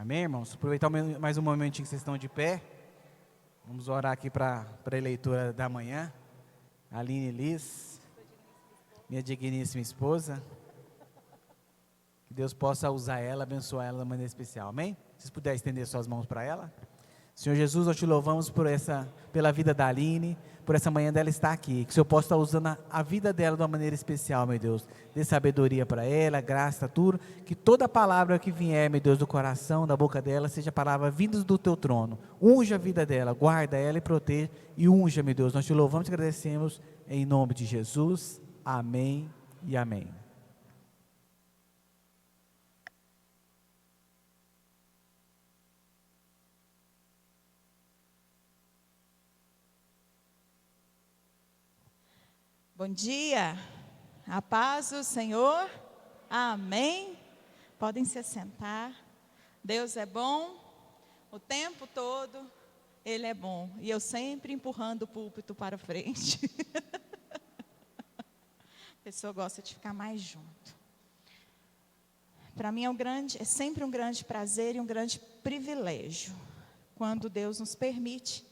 Amém, irmãos? Aproveitar mais um momentinho que vocês estão de pé. Vamos orar aqui para a leitura da manhã. Aline Liz, minha digníssima esposa. Que Deus possa usar ela, abençoar ela de maneira especial. Amém? Se vocês puderem estender suas mãos para ela. Senhor Jesus, nós te louvamos pela vida da Aline, por essa manhã dela estar aqui. Que o Senhor possa estar usando a vida dela de uma maneira especial, meu Deus. Dê sabedoria para ela, graça, tudo. Que toda palavra que vier, meu Deus, do coração, da boca dela, seja palavra vinda do teu trono. Unja a vida dela, guarda ela e proteja. E unja, meu Deus. Nós te louvamos e agradecemos em nome de Jesus. Amém e amém. Bom dia, a paz do Senhor, amém. Podem se assentar. Deus é bom, o tempo todo Ele é bom, e eu sempre empurrando o púlpito para frente. A pessoa gosta de ficar mais junto. Para mim é sempre um grande prazer e um grande privilégio, quando Deus nos permite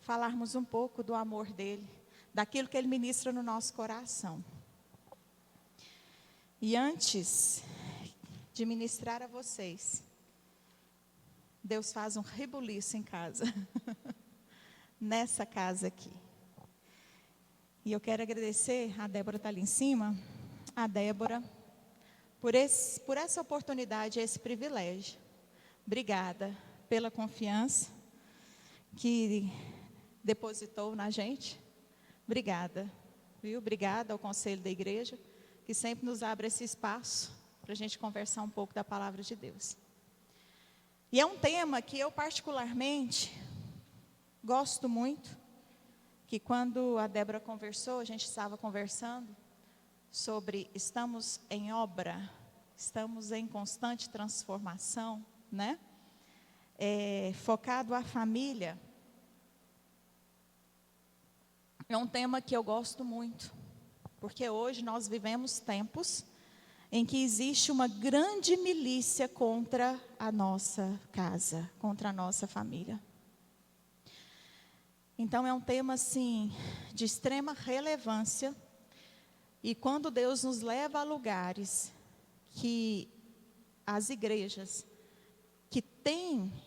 falarmos um pouco do amor dEle, daquilo que Ele ministra no nosso coração. E antes de ministrar a vocês, Deus faz um rebuliço em casa, nessa casa aqui. E eu quero agradecer, a Débora está ali em cima, a Débora, por essa oportunidade, esse privilégio. Obrigada pela confiança que depositou na gente. Obrigada, viu? Obrigada ao conselho da igreja, que sempre nos abre esse espaço para a gente conversar um pouco da palavra de Deus. E é um tema que eu particularmente gosto muito, que quando a Débora conversou, a gente estava conversando sobre estamos em obra, estamos em constante transformação, né? Focado à família. É um tema que eu gosto muito, porque hoje nós vivemos tempos em que existe uma grande milícia contra a nossa casa, contra a nossa família. Então é um tema assim, de extrema relevância, e quando Deus nos leva a lugares que as igrejas que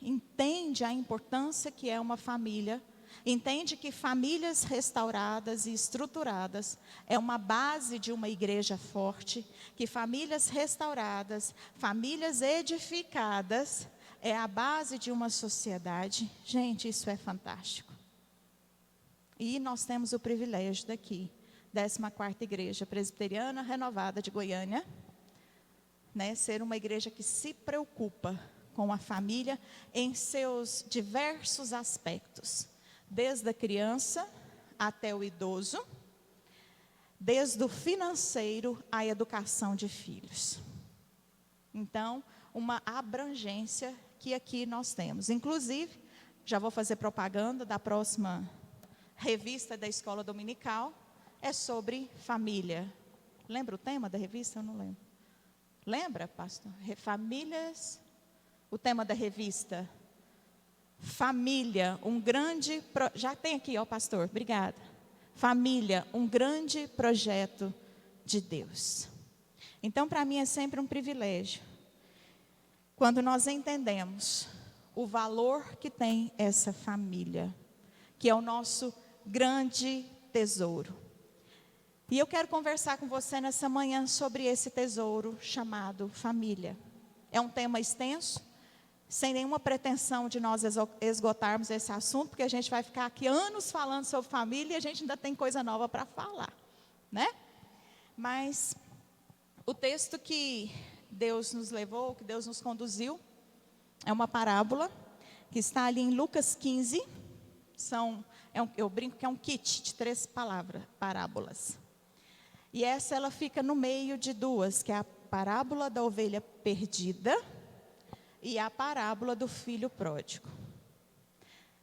entende a importância que é uma família, entende que famílias restauradas e estruturadas é uma base de uma igreja forte, que famílias restauradas, famílias edificadas é a base de uma sociedade. Gente, isso é fantástico. E nós temos o privilégio daqui, 14ª Igreja Presbiteriana Renovada de Goiânia, né, ser uma igreja que se preocupa com a família em seus diversos aspectos. Desde a criança até o idoso, desde o financeiro à educação de filhos. Então, uma abrangência que aqui nós temos. Inclusive, já vou fazer propaganda da próxima revista da Escola Dominical, é sobre família. Lembra o tema da revista? Eu não lembro. Lembra, pastor? Famílias, o tema da revista. Família, já tem aqui, ó, pastor, obrigada. Família, um grande projeto de Deus. Então, para mim é sempre um privilégio, quando nós entendemos o valor que tem essa família, que é o nosso grande tesouro. E eu quero conversar com você nessa manhã sobre esse tesouro chamado família. É um tema extenso, sem nenhuma pretensão de nós esgotarmos esse assunto, porque a gente vai ficar aqui anos falando sobre família e a gente ainda tem coisa nova para falar, né? Mas o texto que Deus nos levou, que Deus nos conduziu, é uma parábola que está ali em Lucas 15. Eu brinco que é um kit de 3 parábolas. E ela fica no meio de 2, que é a parábola da ovelha perdida e a parábola do filho pródigo.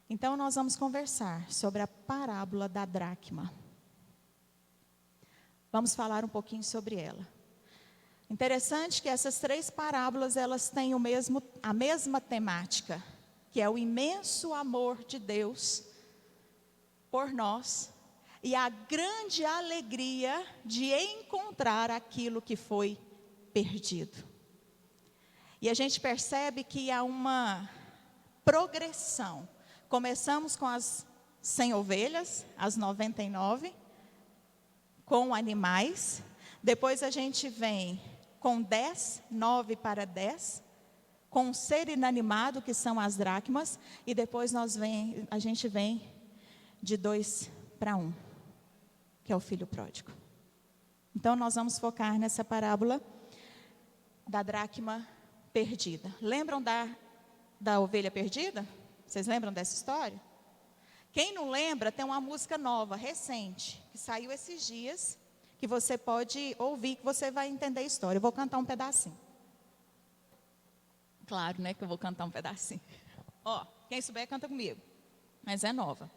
Então nós vamos conversar sobre a parábola da dracma. Vamos falar um pouquinho sobre ela. Interessante que essas 3 parábolas, elas têm a mesma temática, que é o imenso amor de Deus por nós e a grande alegria de encontrar aquilo que foi perdido. E a gente percebe que há uma progressão. Começamos com as 100 ovelhas, as 99, com animais. Depois a gente vem com 10, 9 para 10, com um ser inanimado, que são as dracmas. E depois a gente vem de 2 para 1, que é o filho pródigo. Então nós vamos focar nessa parábola da dracma perdida. Lembram da ovelha perdida? Vocês lembram dessa história? Quem não lembra, tem uma música nova, recente, que saiu esses dias, que você pode ouvir, que você vai entender a história. Eu vou cantar um pedacinho. Claro, né, que eu vou cantar um pedacinho. Ó, quem souber, canta comigo. Mas é nova.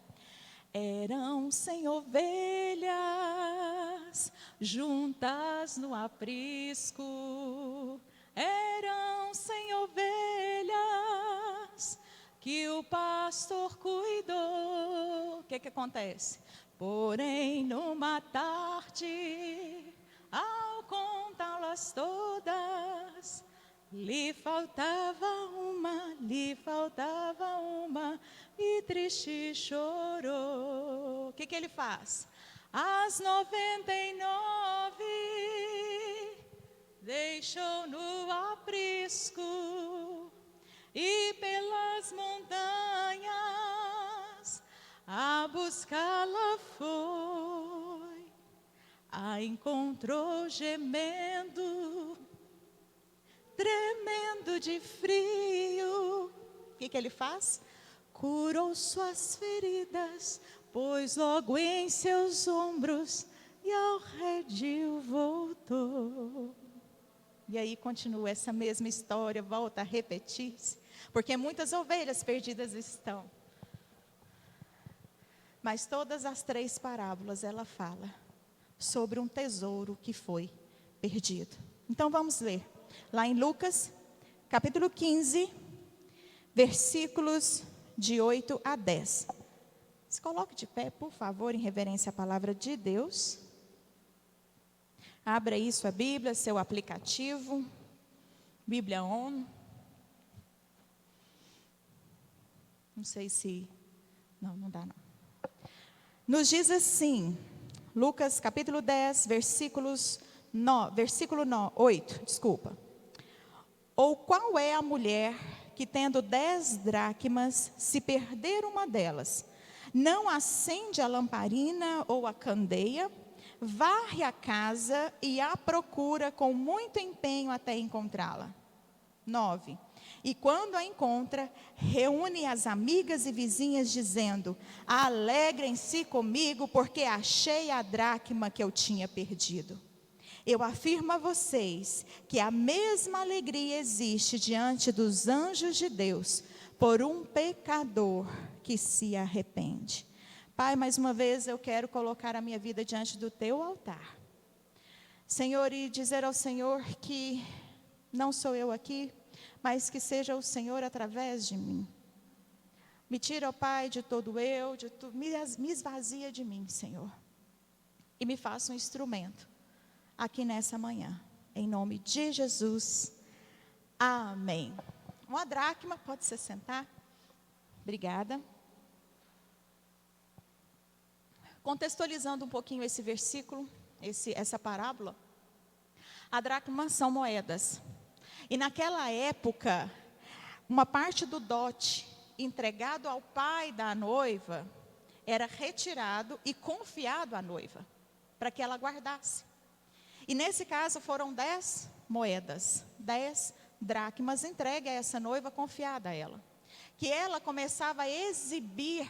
Eram 100 ovelhas juntas no aprisco. Eram 100 ovelhas que o pastor cuidou. O que acontece? Porém, numa tarde, ao contá-las todas, lhe faltava uma, e triste chorou. O que ele faz? As 99 deixou no aprisco, e pelas montanhas a buscá-la foi. A encontrou gemendo, tremendo de frio. O que ele faz? Curou suas feridas, pôs logo em seus ombros, e ao redil voltou. E aí continua essa mesma história, volta a repetir-se, porque muitas ovelhas perdidas estão. Mas todas as 3 parábolas ela fala sobre um tesouro que foi perdido. Então vamos ler. Lá em Lucas, capítulo 15, versículos de 8 a 10. Se coloque de pé, por favor, em reverência à palavra de Deus. Abra aí sua Bíblia, seu aplicativo, Bíblia On. Não sei se... Não dá não. Nos diz assim, Lucas capítulo 10, versículo 8, desculpa. Ou qual é a mulher que, tendo 10 dracmas, se perder uma delas, não acende a lamparina ou a candeia, varre a casa e a procura com muito empenho até encontrá-la? 9. E quando a encontra, reúne as amigas e vizinhas, dizendo: alegrem-se comigo, porque achei a dracma que eu tinha perdido. Eu afirmo a vocês que a mesma alegria existe diante dos anjos de Deus por um pecador que se arrepende. Pai, mais uma vez eu quero colocar a minha vida diante do teu altar, Senhor, e dizer ao Senhor que não sou eu aqui, mas que seja o Senhor através de mim. Me tira, ó Pai, de todo eu, me esvazia de mim, Senhor, e me faça um instrumento aqui nessa manhã, em nome de Jesus, amém. Uma dracma, pode se sentar, obrigada. Contextualizando um pouquinho esse versículo, essa parábola, a dracma são moedas, e naquela época, uma parte do dote entregado ao pai da noiva, era retirado e confiado à noiva, para que ela guardasse. E nesse caso foram 10 moedas, 10 dracmas entregue a essa noiva, confiada a ela, que ela começava a exibir,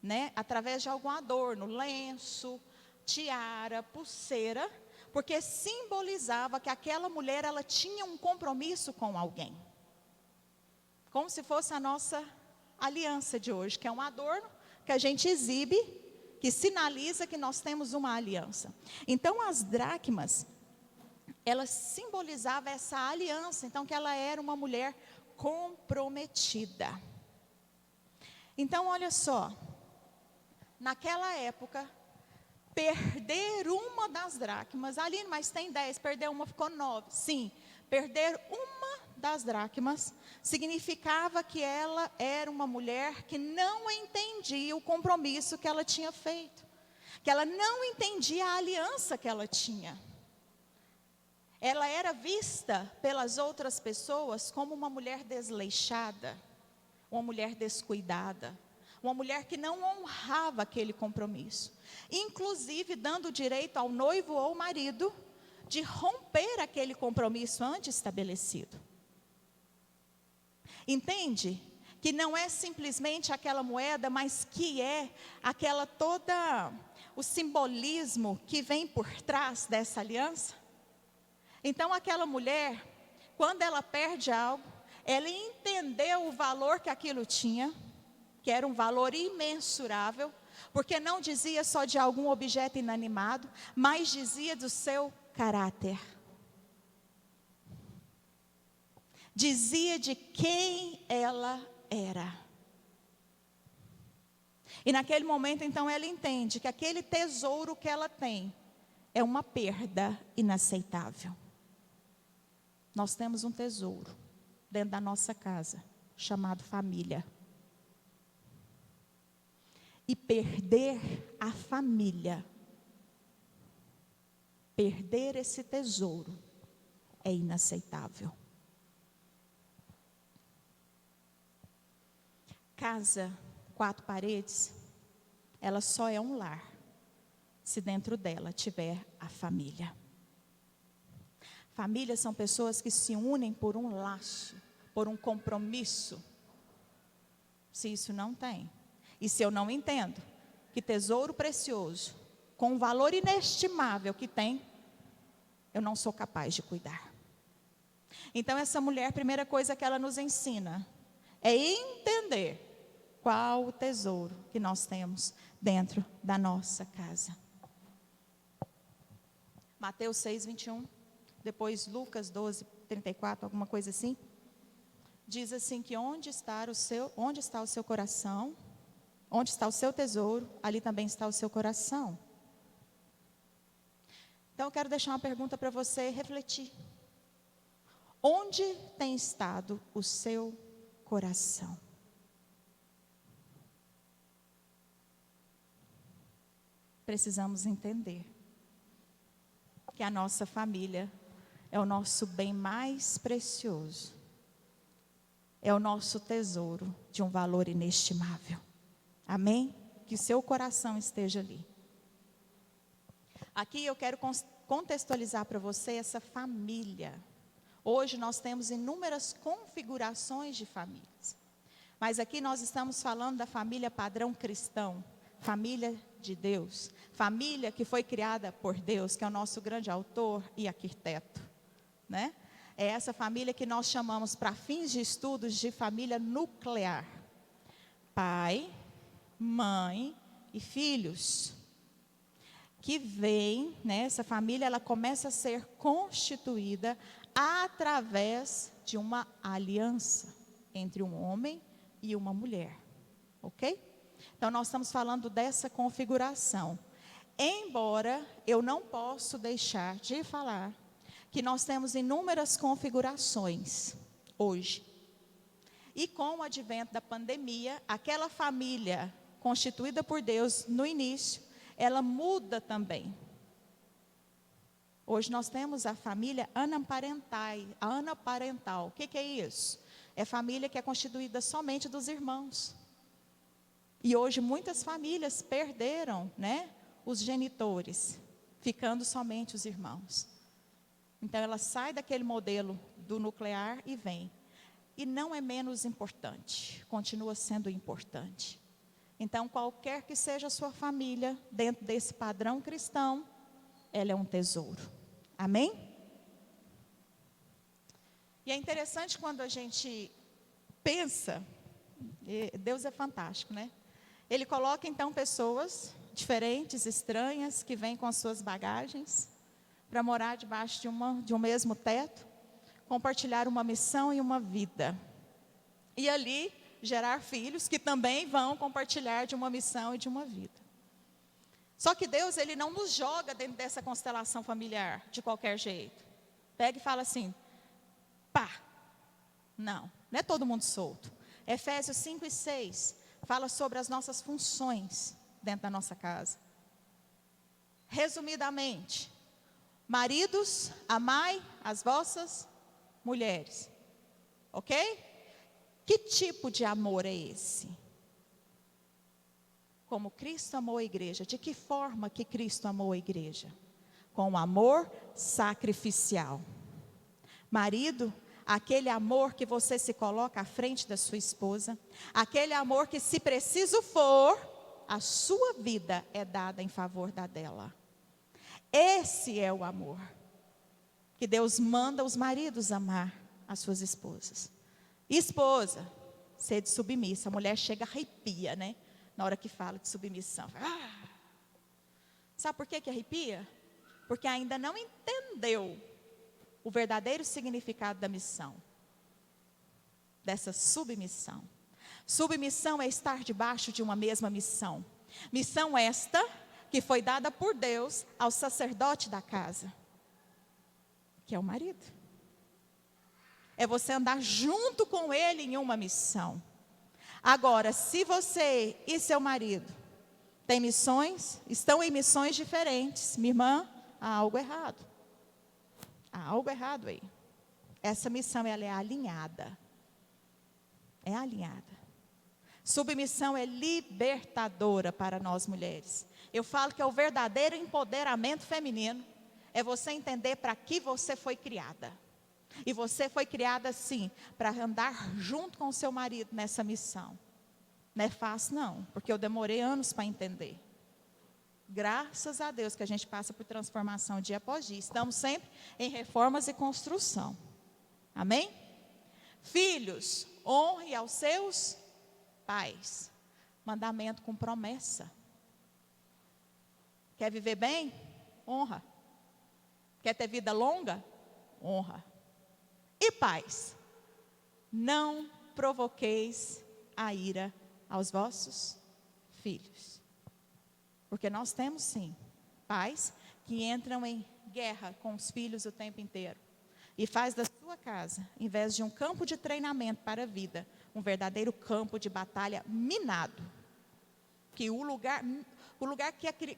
né, através de algum adorno, lenço, tiara, pulseira, porque simbolizava que aquela mulher, ela tinha um compromisso com alguém, como se fosse a nossa aliança de hoje, que é um adorno que a gente exibe, que sinaliza que nós temos uma aliança. Então as dracmas, ela simbolizava essa aliança, então que ela era uma mulher comprometida. Então, olha só, naquela época, perder uma das dracmas, Aline, mas tem 10, perder uma ficou 9. Sim, perder uma das dracmas significava que ela era uma mulher que não entendia o compromisso que ela tinha feito, que ela não entendia a aliança que ela tinha. Ela era vista pelas outras pessoas como uma mulher desleixada, uma mulher descuidada, uma mulher que não honrava aquele compromisso, inclusive dando direito ao noivo ou marido de romper aquele compromisso antes estabelecido. Entende? Que não é simplesmente aquela moeda, mas que é aquela toda o simbolismo que vem por trás dessa aliança. Então aquela mulher, quando ela perde algo, ela entendeu o valor que aquilo tinha, que era um valor imensurável, porque não dizia só de algum objeto inanimado, mas dizia do seu caráter. Dizia de quem ela era. E naquele momento, então, ela entende que aquele tesouro que ela tem é uma perda inaceitável. Nós temos um tesouro dentro da nossa casa, chamado família. E perder a família, perder esse tesouro, é inaceitável. Casa, 4 paredes, ela só é um lar, se dentro dela tiver a família. Famílias são pessoas que se unem por um laço, por um compromisso. Se isso não tem, e se eu não entendo que tesouro precioso, com um valor inestimável que tem, eu não sou capaz de cuidar. Então essa mulher, a primeira coisa que ela nos ensina é entender qual o tesouro que nós temos dentro da nossa casa. Mateus 6, 21, depois Lucas 12, 34, alguma coisa assim. Diz assim que onde está o seu coração, onde está o seu tesouro, ali também está o seu coração. Então eu quero deixar uma pergunta para você refletir. Onde tem estado o seu coração? Precisamos entender que a nossa família é o nosso bem mais precioso, é o nosso tesouro de um valor inestimável. Amém? Que o seu coração esteja ali. Aqui eu quero contextualizar para você essa família. Hoje nós temos inúmeras configurações de famílias, mas aqui nós estamos falando da família padrão cristão, família de Deus, família que foi criada por Deus, que é o nosso grande autor e arquiteto, né? É essa família que nós chamamos, para fins de estudos, de família nuclear. Pai, mãe e filhos. Que vem, né, essa família, ela começa a ser constituída através de uma aliança entre um homem e uma mulher. Ok? Então, nós estamos falando dessa configuração. Embora eu não posso deixar de falar que nós temos inúmeras configurações hoje. E com o advento da pandemia, aquela família constituída por Deus no início, ela muda também. Hoje nós temos a família anaparental. O que é isso? É família que é constituída somente dos irmãos. E hoje muitas famílias perderam, né, os genitores, ficando somente os irmãos. Então ela sai daquele modelo do nuclear e vem. E não é menos importante, continua sendo importante. Então qualquer que seja a sua família, dentro desse padrão cristão, ela é um tesouro. Amém? E é interessante quando a gente pensa, Deus é fantástico, né? Ele coloca então pessoas diferentes, estranhas, que vêm com as suas bagagens, para morar debaixo de um mesmo teto, compartilhar uma missão e uma vida. E ali gerar filhos que também vão compartilhar de uma missão e de uma vida. Só que Deus, Ele não nos joga dentro dessa constelação familiar de qualquer jeito. Pega e fala assim, pá. Não é todo mundo solto. Efésios 5 e 6 fala sobre as nossas funções dentro da nossa casa. Resumidamente, maridos, amai as vossas mulheres. Ok? Que tipo de amor é esse? Como Cristo amou a igreja. De que forma que Cristo amou a igreja? Com um amor sacrificial. Marido, aquele amor que você se coloca à frente da sua esposa. Aquele amor que, se preciso for, a sua vida é dada em favor da dela. Esse é o amor que Deus manda os maridos amar as suas esposas. Esposa, sede submissa. A mulher chega a arrepia, né? Na hora que fala de submissão. Sabe por que arrepia? Porque ainda não entendeu o verdadeiro significado da missão. Dessa submissão. Submissão é estar debaixo de uma mesma missão. Missão esta que foi dada por Deus ao sacerdote da casa, que é o marido. É você andar junto com ele em uma missão. Agora, se você e seu marido têm missões, estão em missões diferentes, minha irmã, há algo errado. Há algo errado aí. Essa missão, ela é alinhada. É alinhada. Submissão é libertadora para nós mulheres. Eu falo que é o verdadeiro empoderamento feminino. É você entender para que você foi criada. E você foi criada assim, para andar junto com o seu marido nessa missão. Não é fácil não, porque eu demorei anos para entender. Graças a Deus que a gente passa por transformação dia após dia. Estamos sempre em reformas e construção. Amém? Filhos, honre aos seus pais. Mandamento com promessa. Quer viver bem? Honra. Quer ter vida longa? Honra. E pais, não provoqueis a ira aos vossos filhos. Porque nós temos sim, pais que entram em guerra com os filhos o tempo inteiro. E faz da sua casa, em vez de um campo de treinamento para a vida, um verdadeiro campo de batalha minado. Que o lugar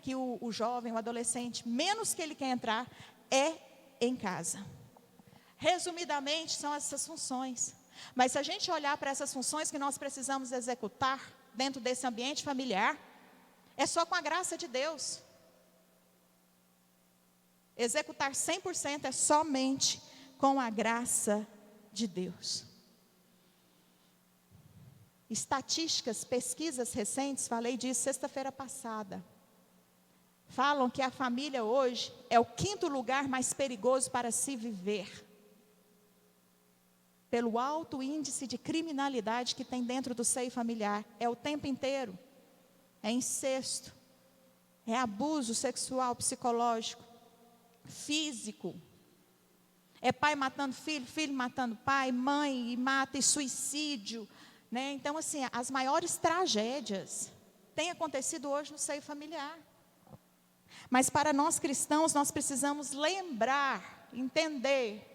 que o jovem, o adolescente, menos que ele quer entrar, é em casa. Resumidamente, são essas funções. Mas se a gente olhar para essas funções que nós precisamos executar dentro desse ambiente familiar, é só com a graça de Deus. Executar 100% é somente com a graça de Deus. Estatísticas, pesquisas recentes, falei disso sexta-feira passada. Falam que a família hoje é o 5º lugar mais perigoso para se viver. Pelo alto índice de criminalidade que tem dentro do seio familiar. É o tempo inteiro. É incesto. É abuso sexual, psicológico, físico. É pai matando filho, filho matando pai, mãe e mata, e suicídio. Né? Então, assim, as maiores tragédias têm acontecido hoje no seio familiar. Mas para nós cristãos, nós precisamos lembrar, entender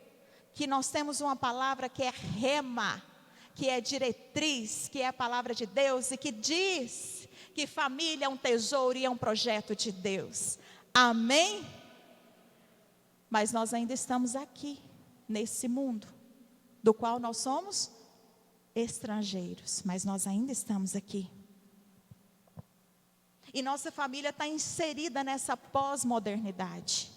que nós temos uma palavra que é rema, que é diretriz, que é a palavra de Deus e que diz que família é um tesouro e é um projeto de Deus. Amém? Mas nós ainda estamos aqui, nesse mundo, do qual nós somos estrangeiros, mas nós ainda estamos aqui. E nossa família está inserida nessa pós-modernidade.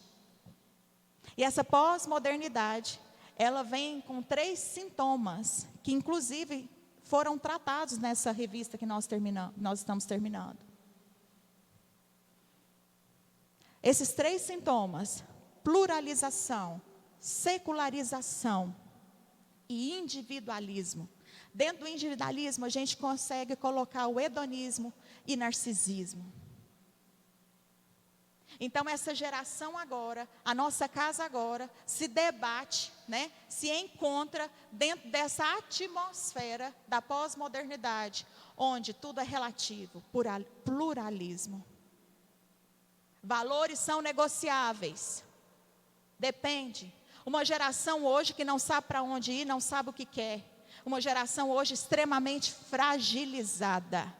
E essa pós-modernidade, ela vem com 3 sintomas, que inclusive foram tratados nessa revista que nós estamos terminando. Esses 3 sintomas, pluralização, secularização e individualismo. Dentro do individualismo, a gente consegue colocar o hedonismo e narcisismo. Então essa geração agora, a nossa casa agora, se debate, né, se encontra dentro dessa atmosfera da pós-modernidade, onde tudo é relativo, pluralismo. Valores são negociáveis, depende. Uma geração hoje que não sabe para onde ir, não sabe o que quer. Uma geração hoje extremamente fragilizada.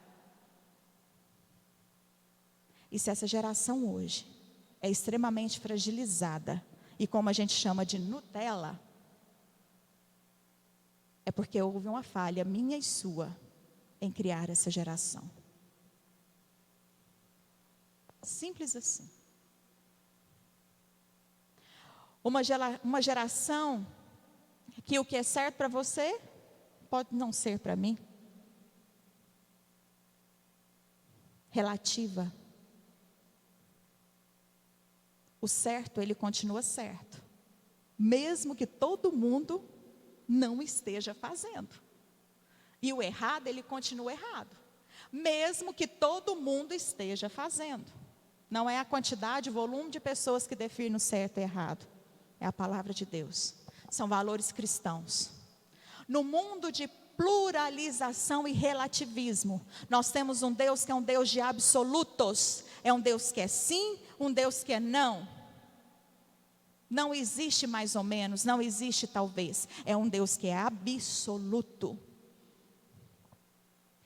E se essa geração hoje é extremamente fragilizada, e como a gente chama de Nutella, é porque houve uma falha minha e sua em criar essa geração. Simples assim. Uma geração que o que é certo para você pode não ser para mim. Relativa. O certo, ele continua certo, mesmo que todo mundo não esteja fazendo. E o errado, ele continua errado, mesmo que todo mundo esteja fazendo. Não é a quantidade, o volume de pessoas que define o certo e errado. É a palavra de Deus. São valores cristãos. No mundo de pluralização e relativismo, nós temos um Deus que é um Deus de absolutos. É um Deus que é sim, um Deus que é não. Não existe mais ou menos, não existe talvez. É um Deus que é absoluto.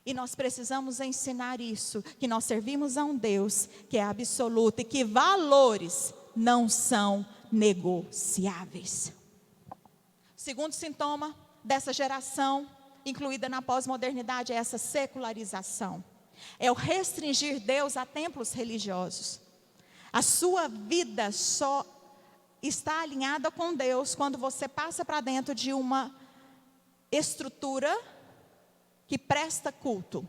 E nós precisamos ensinar isso, que nós servimos a um Deus que é absoluto e que valores não são negociáveis. Segundo sintoma dessa geração, incluída na pós-modernidade, é essa secularização. É o restringir Deus a templos religiosos. A sua vida só está alinhada com Deus quando você passa para dentro de uma estrutura que presta culto.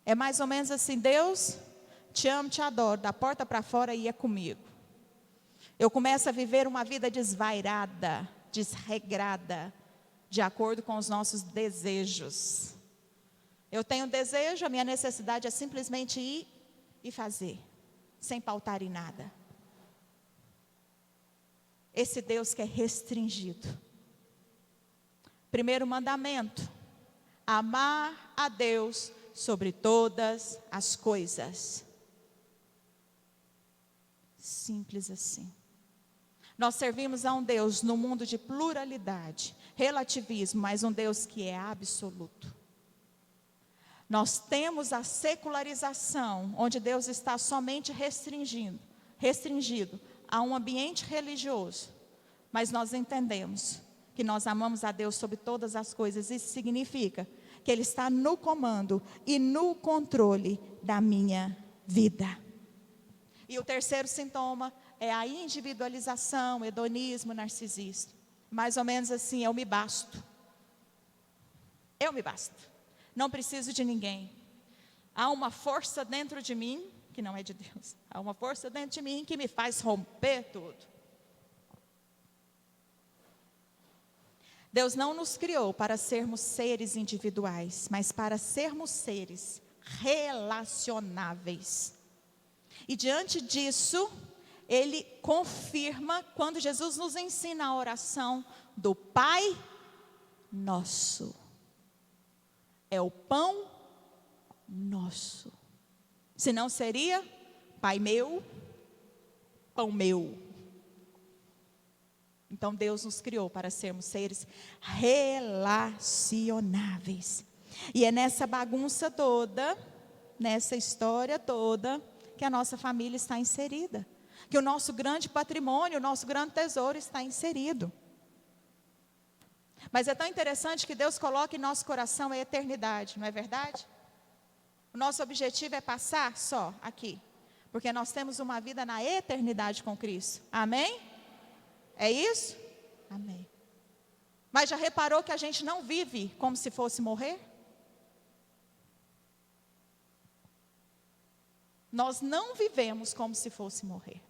É mais ou menos assim: Deus, te amo, te adoro, da porta para fora ia comigo. Eu começo a viver uma vida desvairada, desregrada, de acordo com os nossos desejos. Eu tenho desejo, a minha necessidade é simplesmente ir e fazer, sem pautar em nada. Esse Deus que é restringido. Primeiro mandamento: amar a Deus sobre todas as coisas. Simples assim. Nós servimos a um Deus no mundo de pluralidade, relativismo, mas um Deus que é absoluto. Nós temos a secularização, onde Deus está somente restringido a um ambiente religioso. Mas nós entendemos que nós amamos a Deus sobre todas as coisas. Isso significa que Ele está no comando e no controle da minha vida. E o terceiro sintoma é a individualização, hedonismo, narcisismo. Mais ou menos assim: eu me basto. Eu me basto. Não preciso de ninguém. Há uma força dentro de mim, que não é de Deus. Há uma força dentro de mim que me faz romper tudo. Deus não nos criou para sermos seres individuais, mas para sermos seres relacionáveis. E diante disso, Ele confirma quando Jesus nos ensina a oração do Pai Nosso. É o pão nosso. Senão seria Pai meu, pão meu. Então Deus nos criou para sermos seres relacionáveis. E é nessa bagunça toda, nessa história toda, que a nossa família está inserida. Que o nosso grande patrimônio, o nosso grande tesouro está inserido. Mas é tão interessante que Deus coloca em nosso coração a eternidade, não é verdade? O nosso objetivo é passar só aqui, porque nós temos uma vida na eternidade com Cristo. Amém? É isso? Amém. Mas já reparou que a gente não vive como se fosse morrer? Nós não vivemos como se fosse morrer.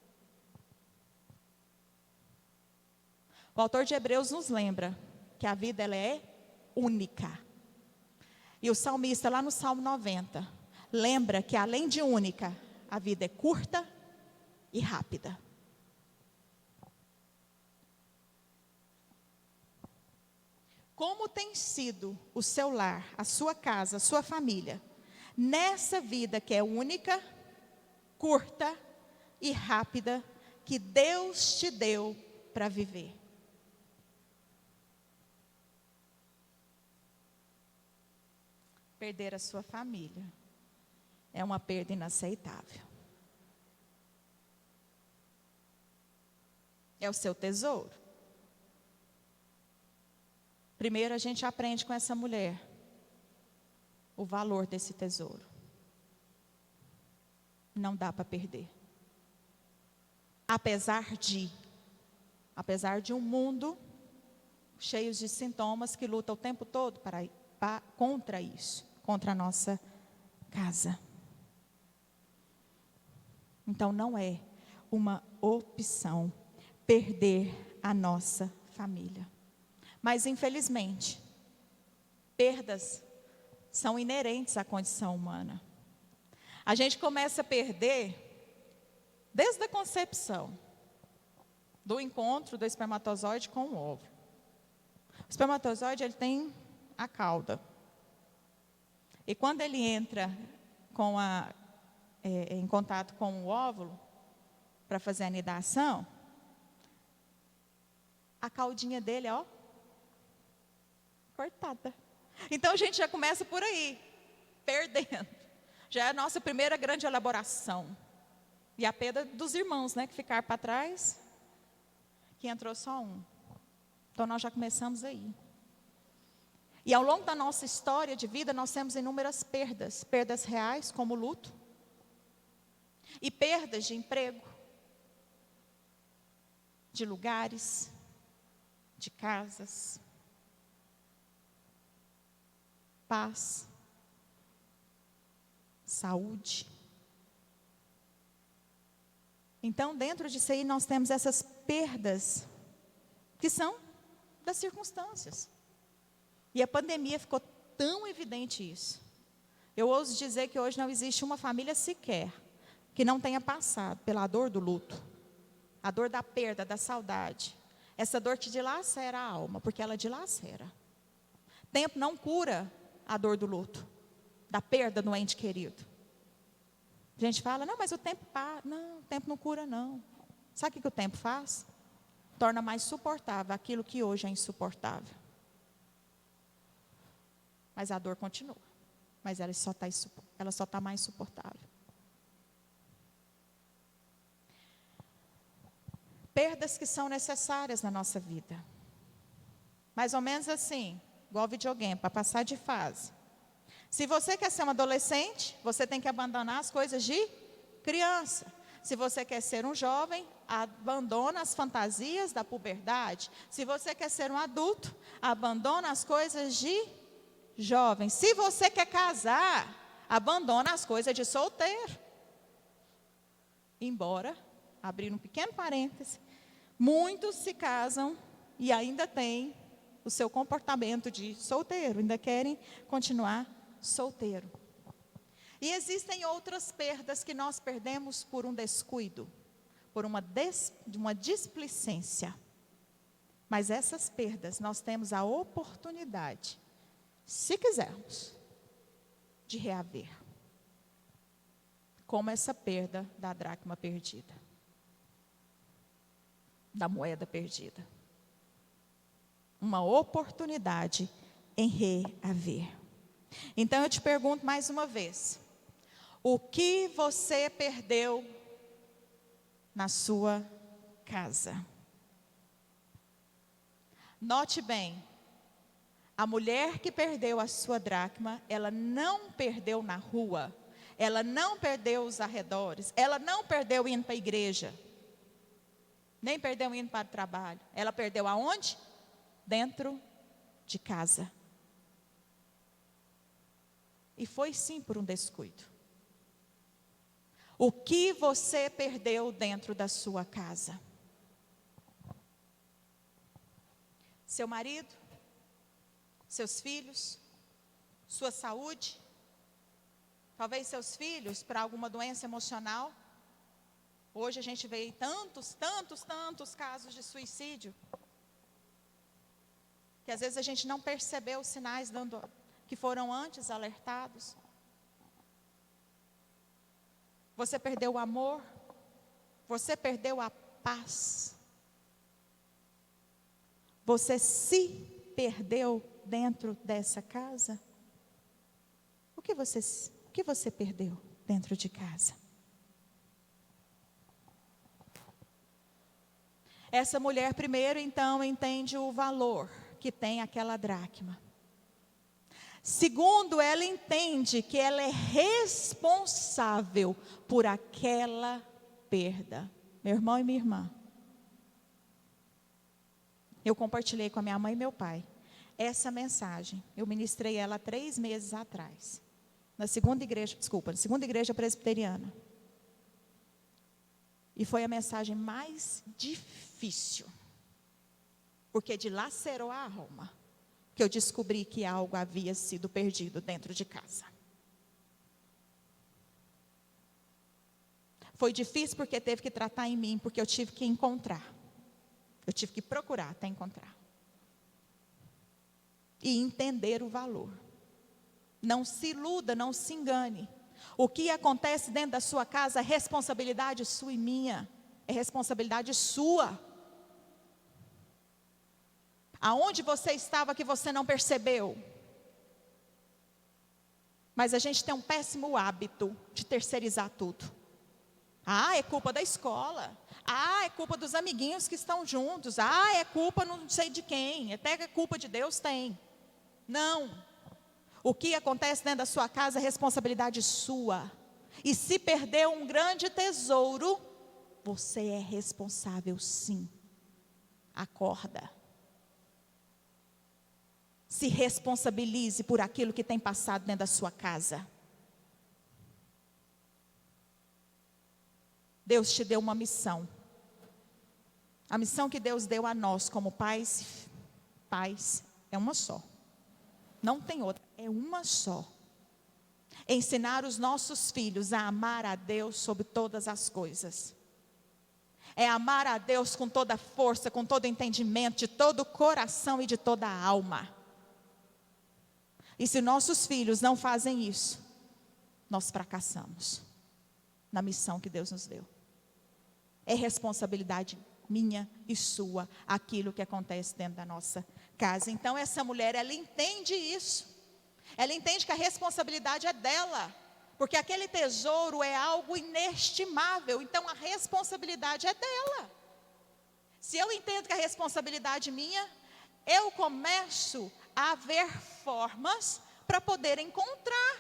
O autor de Hebreus nos lembra que a vida ela é única. E o salmista lá no Salmo 90 lembra que além de única, a vida é curta e rápida. Como tem sido o seu lar, a sua casa, a sua família, nessa vida que é única, curta e rápida, que Deus te deu para viver? Perder a sua família é uma perda inaceitável. É o seu tesouro. Primeiro a gente aprende com essa mulher o valor desse tesouro. Não dá para perder. Apesar de um mundo cheio de sintomas que luta o tempo todo contra isso, contra a nossa casa. Então não é uma opção perder a nossa família. Mas infelizmente, perdas são inerentes à condição humana. A gente começa a perder desde a concepção, do encontro do espermatozoide com o óvulo. O espermatozoide, ele tem a cauda. E quando ele entra em contato com o óvulo, para fazer a anidação, a caudinha dele é, cortada. Então a gente já começa por aí, perdendo. Já é a nossa primeira grande elaboração. E a perda dos irmãos, que ficaram para trás, que entrou só um. Então nós já começamos aí. E ao longo da nossa história de vida, nós temos inúmeras perdas. Perdas reais, como luto. E perdas de emprego, de lugares, de casas, paz, saúde. Então, dentro disso aí, nós temos essas perdas que são das circunstâncias. E a pandemia ficou tão evidente isso. Eu ouso dizer que hoje não existe uma família sequer que não tenha passado pela dor do luto, a dor da perda, da saudade. Essa dor te dilacera a alma, porque ela dilacera. Tempo não cura a dor do luto, da perda do ente querido. A gente fala, não, mas o tempo passa. Não, o tempo não cura, não. Sabe o que o tempo faz? Torna mais suportável aquilo que hoje é insuportável. Mas a dor continua. Mas ela só está mais suportável. Perdas que são necessárias na nossa vida. Mais ou menos assim, igual videogame, para passar de fase. Se você quer ser um adolescente, você tem que abandonar as coisas de criança. Se você quer ser um jovem, abandona as fantasias da puberdade. Se você quer ser um adulto, abandona as coisas de jovem. Se você quer casar, abandona as coisas de solteiro. Embora, abrindo um pequeno parêntese, muitos se casam e ainda têm o seu comportamento de solteiro, ainda querem continuar solteiro. E existem outras perdas que nós perdemos por um descuido, por uma displicência. Mas essas perdas nós temos a oportunidade, se quisermos, de reaver. Como essa perda da dracma perdida, da moeda perdida. Uma oportunidade em reaver. Então eu te pergunto mais uma vez: o que você perdeu na sua casa? Note bem, a mulher que perdeu a sua dracma, ela não perdeu na rua, ela não perdeu os arredores, ela não perdeu indo para a igreja, nem perdeu indo para o trabalho. Ela perdeu aonde? Dentro de casa. E foi sim por um descuido. O que você perdeu dentro da sua casa? Seu marido? Seus filhos? Sua saúde? talvez seus filhos, para alguma doença emocional. Hoje a gente vê tantos casos de suicídio, que às vezes a gente não percebeu os sinais que foram antes alertados. Você perdeu o amor, você perdeu a paz, você se perdeu dentro dessa casa. O que você perdeu dentro de casa? Essa mulher primeiro então entende o valor que tem aquela dracma. Segundo, ela entende que ela é responsável por aquela perda. Meu irmão e minha irmã, eu compartilhei com a minha mãe e meu pai essa mensagem. Eu ministrei ela 3 meses atrás, na segunda igreja presbiteriana. E foi a mensagem mais difícil, porque dilacerou a alma, que eu descobri que algo havia sido perdido dentro de casa. Foi difícil porque teve que tratar em mim, porque eu tive que encontrar. Eu tive que procurar até encontrar. E entender o valor. Não se iluda, não se engane. O que acontece dentro da sua casa é responsabilidade sua e minha. É responsabilidade sua. Aonde você estava que você não percebeu? Mas a gente tem um péssimo hábito de terceirizar tudo. Ah, é culpa da escola. Ah, é culpa dos amiguinhos que estão juntos. Ah, é culpa não sei de quem. Até que a culpa de Deus tem. Não. O que acontece dentro da sua casa é responsabilidade sua. E se perdeu um grande tesouro, você é responsável sim. Acorda. Se responsabilize por aquilo que tem passado dentro da sua casa. Deus te deu uma missão. A missão que Deus deu a nós como pais é uma só. Não tem outra, é uma só. Ensinar os nossos filhos a amar a Deus sobre todas as coisas. É amar a Deus com toda a força, com todo o entendimento, de todo o coração e de toda a alma. E se nossos filhos não fazem isso, nós fracassamos na missão que Deus nos deu. É responsabilidade minha e sua aquilo que acontece dentro da nossa casa. Então essa mulher, ela entende isso. Ela entende que a responsabilidade é dela, porque aquele tesouro é algo inestimável. Então a responsabilidade é dela. Se eu entendo que a responsabilidade é minha, eu começo a ver formas para poder encontrar.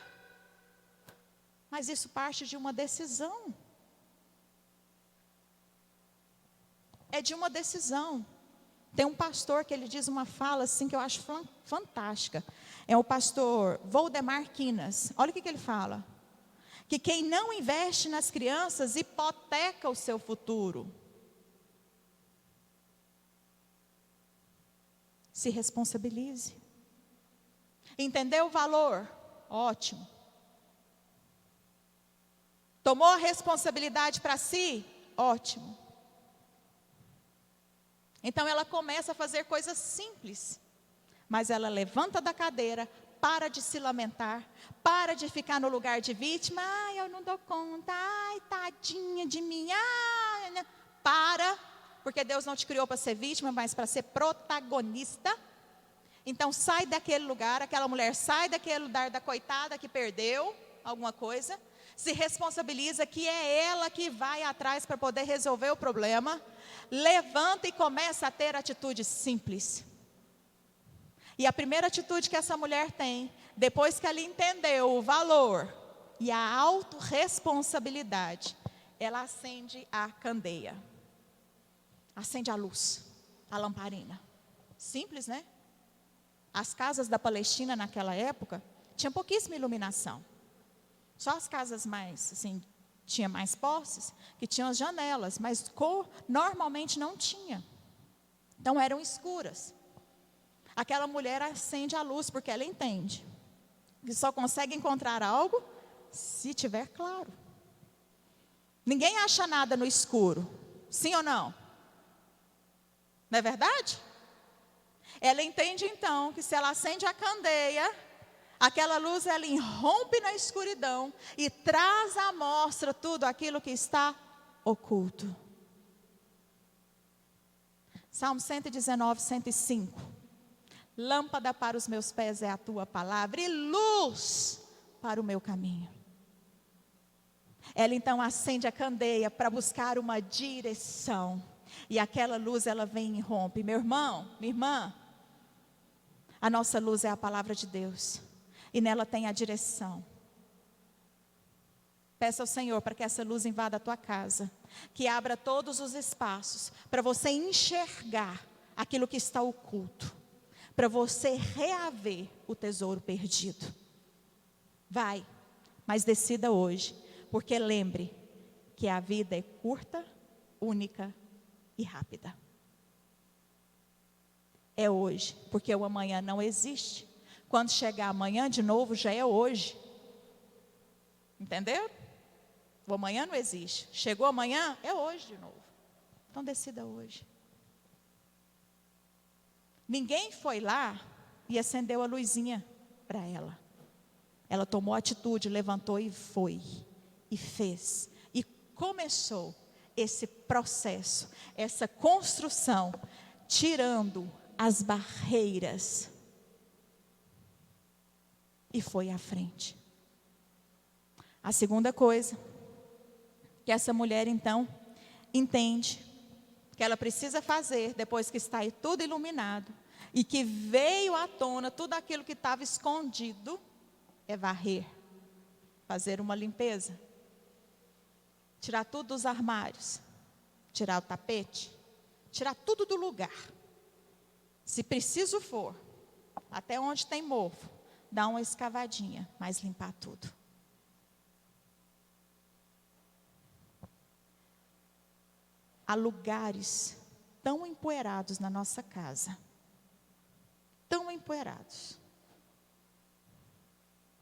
Mas isso parte de uma decisão. É de uma decisão. Tem um pastor que ele diz uma fala assim que eu acho fantástica. É o pastor Valdemar Quinas. Olha o que ele fala. Que quem não investe nas crianças hipoteca o seu futuro. Se responsabilize. Entendeu o valor? Ótimo. Tomou a responsabilidade para si? Ótimo. Então ela começa a fazer coisas simples, mas ela levanta da cadeira, para de se lamentar, para de ficar no lugar de vítima. Ai, eu não dou conta, ai, tadinha de mim, ai, para, porque Deus não te criou para ser vítima, mas para ser protagonista. Então sai daquele lugar, aquela mulher sai daquele lugar da coitada que perdeu alguma coisa, se responsabiliza que é ela que vai atrás para poder resolver o problema, levanta e começa a ter atitudes simples. E a primeira atitude que essa mulher tem, depois que ela entendeu o valor e a autorresponsabilidade, ela acende a candeia, acende a luz, a lamparina. Simples, né? As casas da Palestina naquela época tinham pouquíssima iluminação. Só as casas mais, assim, tinha mais posses, que tinham as janelas, mas cor normalmente não tinha. Então eram escuras. Aquela mulher acende a luz porque ela entende que só consegue encontrar algo se tiver claro. Ninguém acha nada no escuro, sim ou não? Não é verdade? Ela entende então que se ela acende a candeia, aquela luz ela irrompe na escuridão e traz à mostra tudo aquilo que está oculto. Salmo 119, 105. Lâmpada para os meus pés é a tua palavra e luz para o meu caminho. Ela então acende a candeia para buscar uma direção. E aquela luz ela vem e rompe. Meu irmão, minha irmã, a nossa luz é a palavra de Deus. E nela tem a direção. Peça ao Senhor para que essa luz invada a tua casa. Que abra todos os espaços para você enxergar aquilo que está oculto. Para você reaver o tesouro perdido. Vai, mas decida hoje. Porque lembre que a vida é curta, única e rápida. É hoje, porque o amanhã não existe. Quando chegar amanhã de novo, já é hoje. Entenderam? O amanhã não existe. Chegou amanhã, é hoje de novo. Então decida hoje. Ninguém foi lá e acendeu a luzinha para ela. Ela tomou atitude, levantou e foi. E fez. E começou esse processo, essa construção, tirando as barreiras. E foi à frente. A segunda coisa, que essa mulher então entende, que ela precisa fazer, depois que está aí tudo iluminado, e que veio à tona tudo aquilo que estava escondido, é varrer, fazer uma limpeza, tirar tudo dos armários, tirar o tapete, tirar tudo do lugar. Se preciso for, até onde tem mofo, dá uma escavadinha, mas limpar tudo. Há lugares tão empoeirados na nossa casa, tão empoeirados,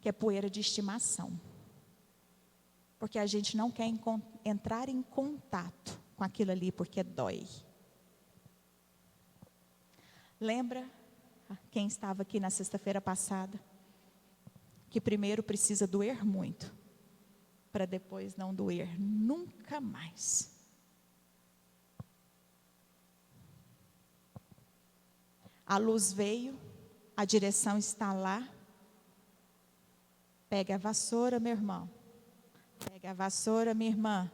que é poeira de estimação. Porque a gente não quer entrar em contato com aquilo ali, porque dói. Lembra quem estava aqui na sexta-feira passada? Que primeiro precisa doer muito, para depois não doer nunca mais. A luz veio, a direção está lá. Pega a vassoura, meu irmão. Pega a vassoura, minha irmã.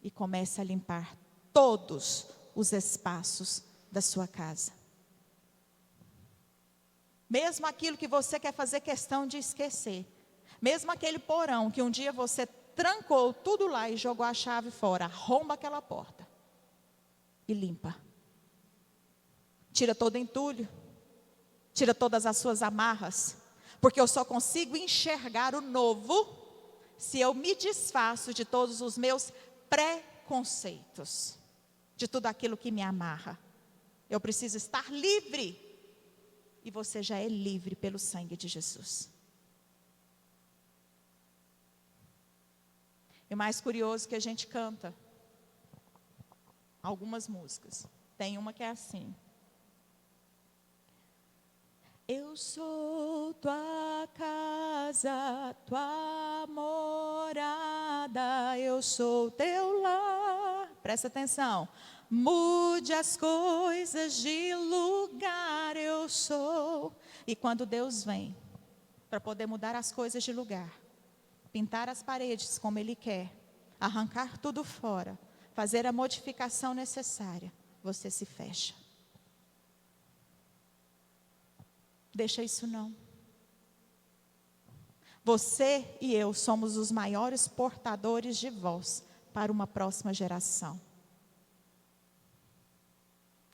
E comece a limpar todos os espaços da sua casa. Mesmo aquilo que você quer fazer questão de esquecer. Mesmo aquele porão que um dia você trancou tudo lá e jogou a chave fora. Arromba aquela porta. E limpa. Tira todo entulho. Tira todas as suas amarras. Porque eu só consigo enxergar o novo se eu me desfaço de todos os meus preconceitos. De tudo aquilo que me amarra. Eu preciso estar livre. E você já é livre pelo sangue de Jesus. E o mais curioso que a gente canta algumas músicas. Tem uma que é assim. Eu sou tua casa, tua morada, eu sou teu lar. Presta atenção. Mude as coisas de lugar, eu sou. E quando Deus vem, para poder mudar as coisas de lugar, pintar as paredes como Ele quer, arrancar tudo fora, fazer a modificação necessária, você se fecha. Deixa isso não. Você e eu somos os maiores portadores de voz para uma próxima geração.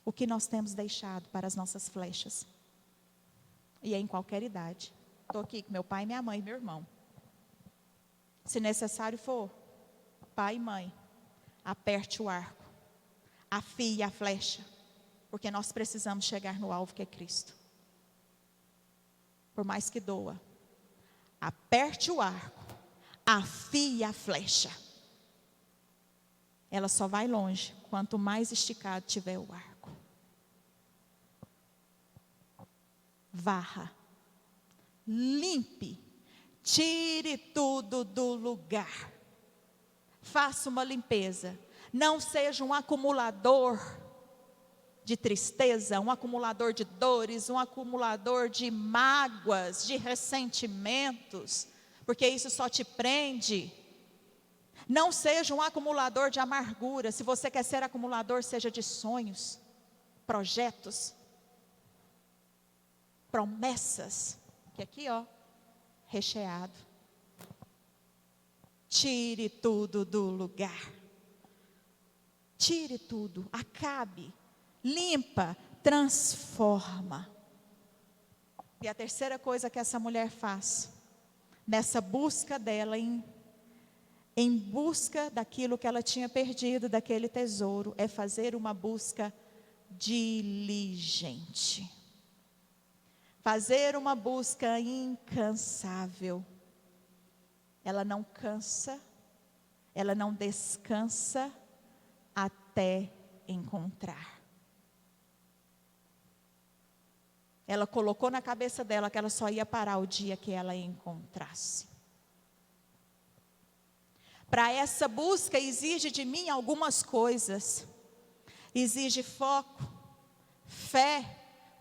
O que nós temos deixado para as nossas flechas? E é em qualquer idade. Estou aqui com meu pai, minha mãe e meu irmão. Se necessário for, pai e mãe, aperte o arco, afie a flecha, porque nós precisamos chegar no alvo que é Cristo. Por mais que doa, aperte o arco afia a flecha. Ela só vai longe quanto mais esticado tiver o arco. Varra, limpe, tire tudo do lugar. Faça uma limpeza. Não seja um acumulador de tristeza, um acumulador de dores, um acumulador de mágoas, de ressentimentos, porque isso só te prende. Não seja um acumulador de amargura. Se você quer ser acumulador, seja de sonhos, projetos, promessas, que aqui recheado. Tire tudo do lugar. Tire tudo, acabe, limpa, transforma. E a terceira coisa que essa mulher faz, nessa busca dela, em busca daquilo que ela tinha perdido, daquele tesouro, é fazer uma busca diligente. Fazer uma busca incansável. Ela não cansa, ela não descansa até encontrar. Ela colocou na cabeça dela que ela só ia parar o dia que ela encontrasse. Para essa busca exige de mim algumas coisas. Exige foco, fé,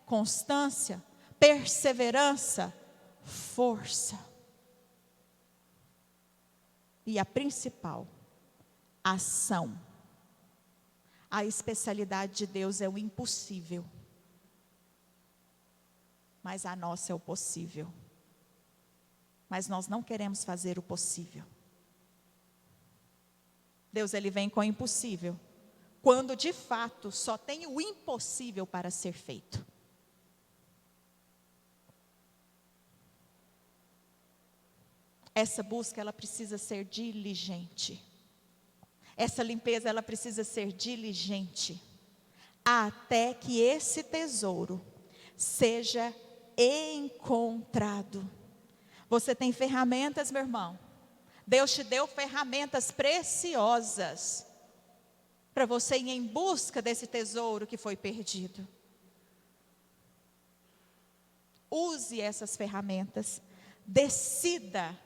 constância, perseverança, força. E a principal, ação. A especialidade de Deus é o impossível. Mas a nossa é o possível. Mas nós não queremos fazer o possível. Deus, ele vem com o impossível, quando de fato só tem o impossível para ser feito. Essa busca, ela precisa ser diligente. Essa limpeza, ela precisa ser diligente. Até que esse tesouro seja encontrado. Você tem ferramentas, meu irmão. Deus te deu ferramentas preciosas para você ir em busca desse tesouro que foi perdido. Use essas ferramentas. Decida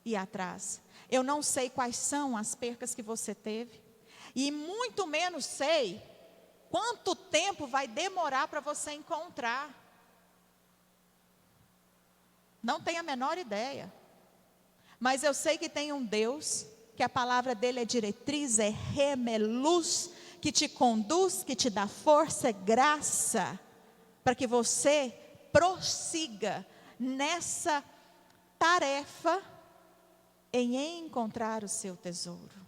ir atrás. Eu não sei quais são as percas que você teve, e muito menos sei quanto tempo vai demorar para você encontrar. Não tenho a menor ideia. Mas eu sei que tem um Deus, que a palavra dele é diretriz, é rema, é luz, que te conduz, que te dá força, graça, para que você prossiga nessa tarefa em encontrar o seu tesouro.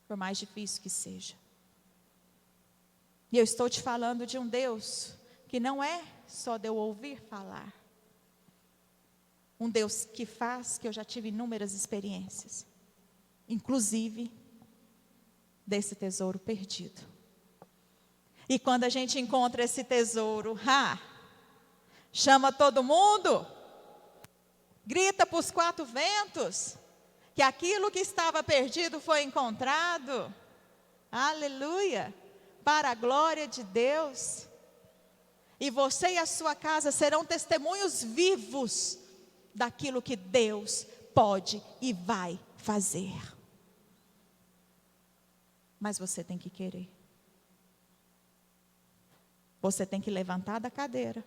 Por mais difícil que seja. E eu estou te falando de um Deus que não é só de eu ouvir falar. Um Deus que faz, que eu já tive inúmeras experiências. Inclusive, desse tesouro perdido. E quando a gente encontra esse tesouro, chama todo mundo, grita para os quatro ventos, que aquilo que estava perdido foi encontrado. Aleluia! Para a glória de Deus. E você e a sua casa serão testemunhos vivos daquilo que Deus pode e vai fazer. Mas você tem que querer. Você tem que levantar da cadeira,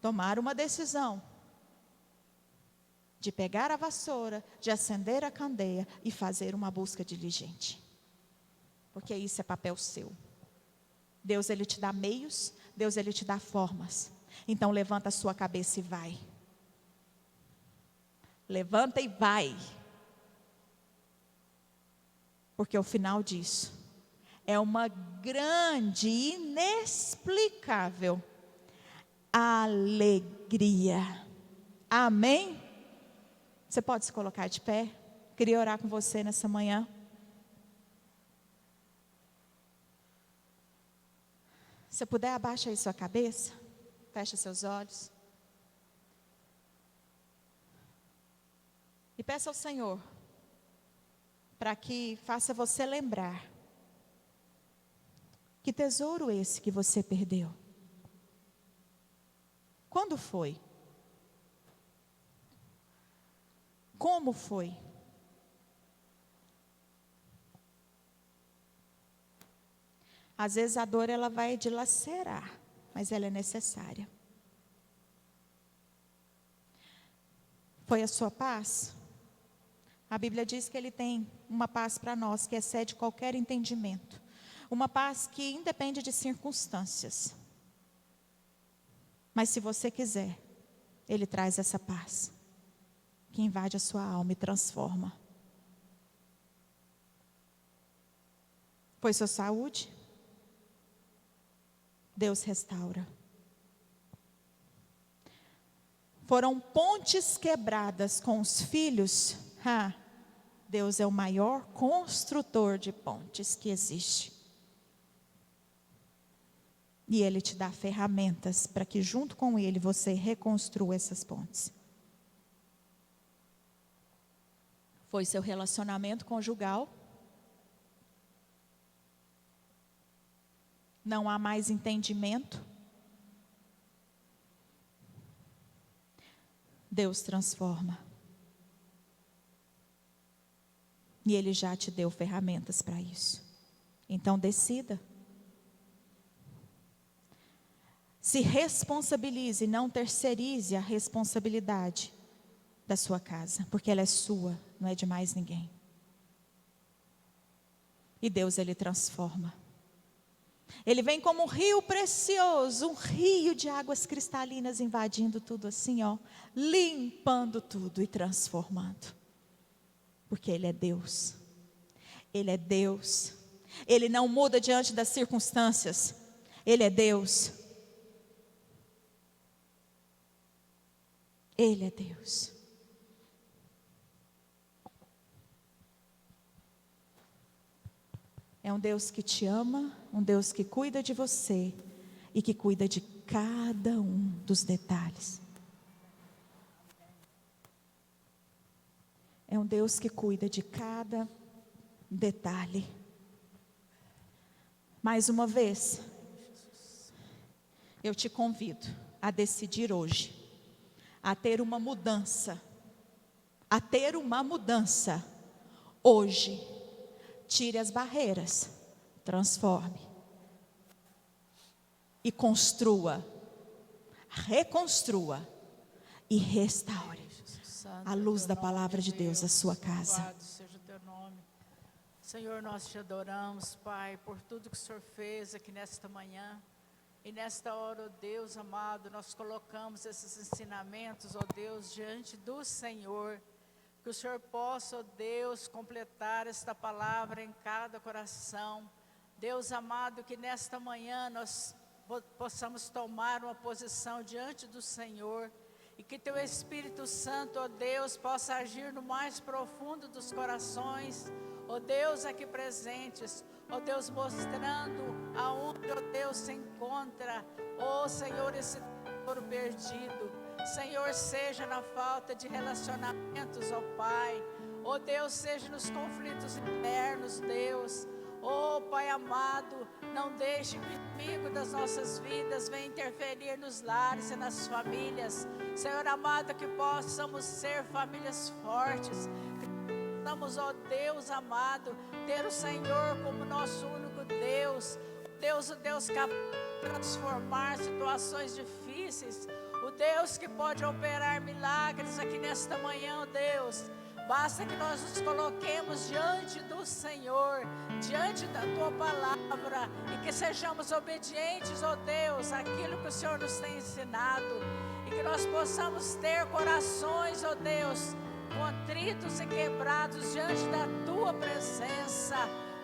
tomar uma decisão de pegar a vassoura, de acender a candeia e fazer uma busca diligente. Porque isso é papel seu. Deus, ele te dá meios, Deus, ele te dá formas. Então levanta a sua cabeça e vai. Levanta e vai. Porque o final disso é uma grande, inexplicável alegria. Amém? Você pode se colocar de pé? Queria orar com você nessa manhã. Se puder, abaixa aí sua cabeça. Fecha seus olhos. E peça ao Senhor para que faça você lembrar. Que tesouro esse que você perdeu? Quando foi? Como foi? Às vezes a dor ela vai dilacerar, mas ela é necessária. Foi a sua paz? A Bíblia diz que Ele tem uma paz para nós que excede qualquer entendimento. Uma paz que independe de circunstâncias. Mas se você quiser, Ele traz essa paz que invade a sua alma e transforma. Foi sua saúde? Deus restaura. Foram pontes quebradas com os filhos? Deus é o maior construtor de pontes que existe. E Ele te dá ferramentas para que junto com Ele você reconstrua essas pontes. Foi seu relacionamento conjugal? Não há mais entendimento? Deus transforma. E Ele já te deu ferramentas para isso. Então decida. Se responsabilize, não terceirize a responsabilidade da sua casa, porque ela é sua, não é de mais ninguém. E Deus, Ele transforma. Ele vem como um rio precioso, um rio de águas cristalinas invadindo tudo assim, ó, limpando tudo e transformando. Porque Ele é Deus. Ele é Deus. Ele não muda diante das circunstâncias. Ele é Deus. Ele é Deus. É um Deus que te ama, um Deus que cuida de você e que cuida de cada um dos detalhes. É um Deus que cuida de cada detalhe. Mais uma vez, eu te convido a decidir hoje, a ter uma mudança, hoje. Tire as barreiras, transforme e construa, reconstrua e restaure a luz da palavra de Deus a sua casa. Louvado seja o teu nome. Senhor, nós te adoramos, Pai, por tudo que o Senhor fez aqui nesta manhã. E nesta hora, ó Deus amado, nós colocamos esses ensinamentos, ó Deus, diante do Senhor. Que o Senhor possa, ó Deus, completar esta palavra em cada coração. Deus amado, que nesta manhã nós possamos tomar uma posição diante do Senhor. E que Teu Espírito Santo, ó Deus, possa agir no mais profundo dos corações. Ó Deus, aqui presentes. Ó Deus, mostrando aonde, ó Deus, se encontra, ó Senhor, esse tesouro perdido. Senhor, seja na falta de relacionamentos, ó Pai. Ó Deus, seja nos conflitos internos, Deus. Ó Pai amado, não deixe que o inimigo das nossas vidas venha interferir nos lares e nas famílias. Senhor amado, que possamos ser famílias fortes. Que possamos, ó Deus amado, ter o Senhor como nosso único Deus. Deus, o Deus capaz de transformar situações difíceis. O Deus que pode operar milagres aqui nesta manhã, ó Deus. Basta que nós nos coloquemos diante do Senhor, diante da Tua palavra, e que sejamos obedientes, ó Deus, àquilo que o Senhor nos tem ensinado. E que nós possamos ter corações, ó Deus, contritos e quebrados diante da Tua presença.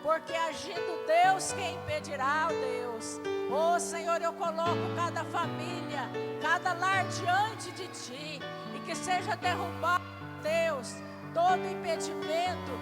Porque agindo Deus, quem impedirá, ó Deus? Ó Senhor, eu coloco cada família, cada lar diante de Ti, e que seja derrubado, Deus, todo impedimento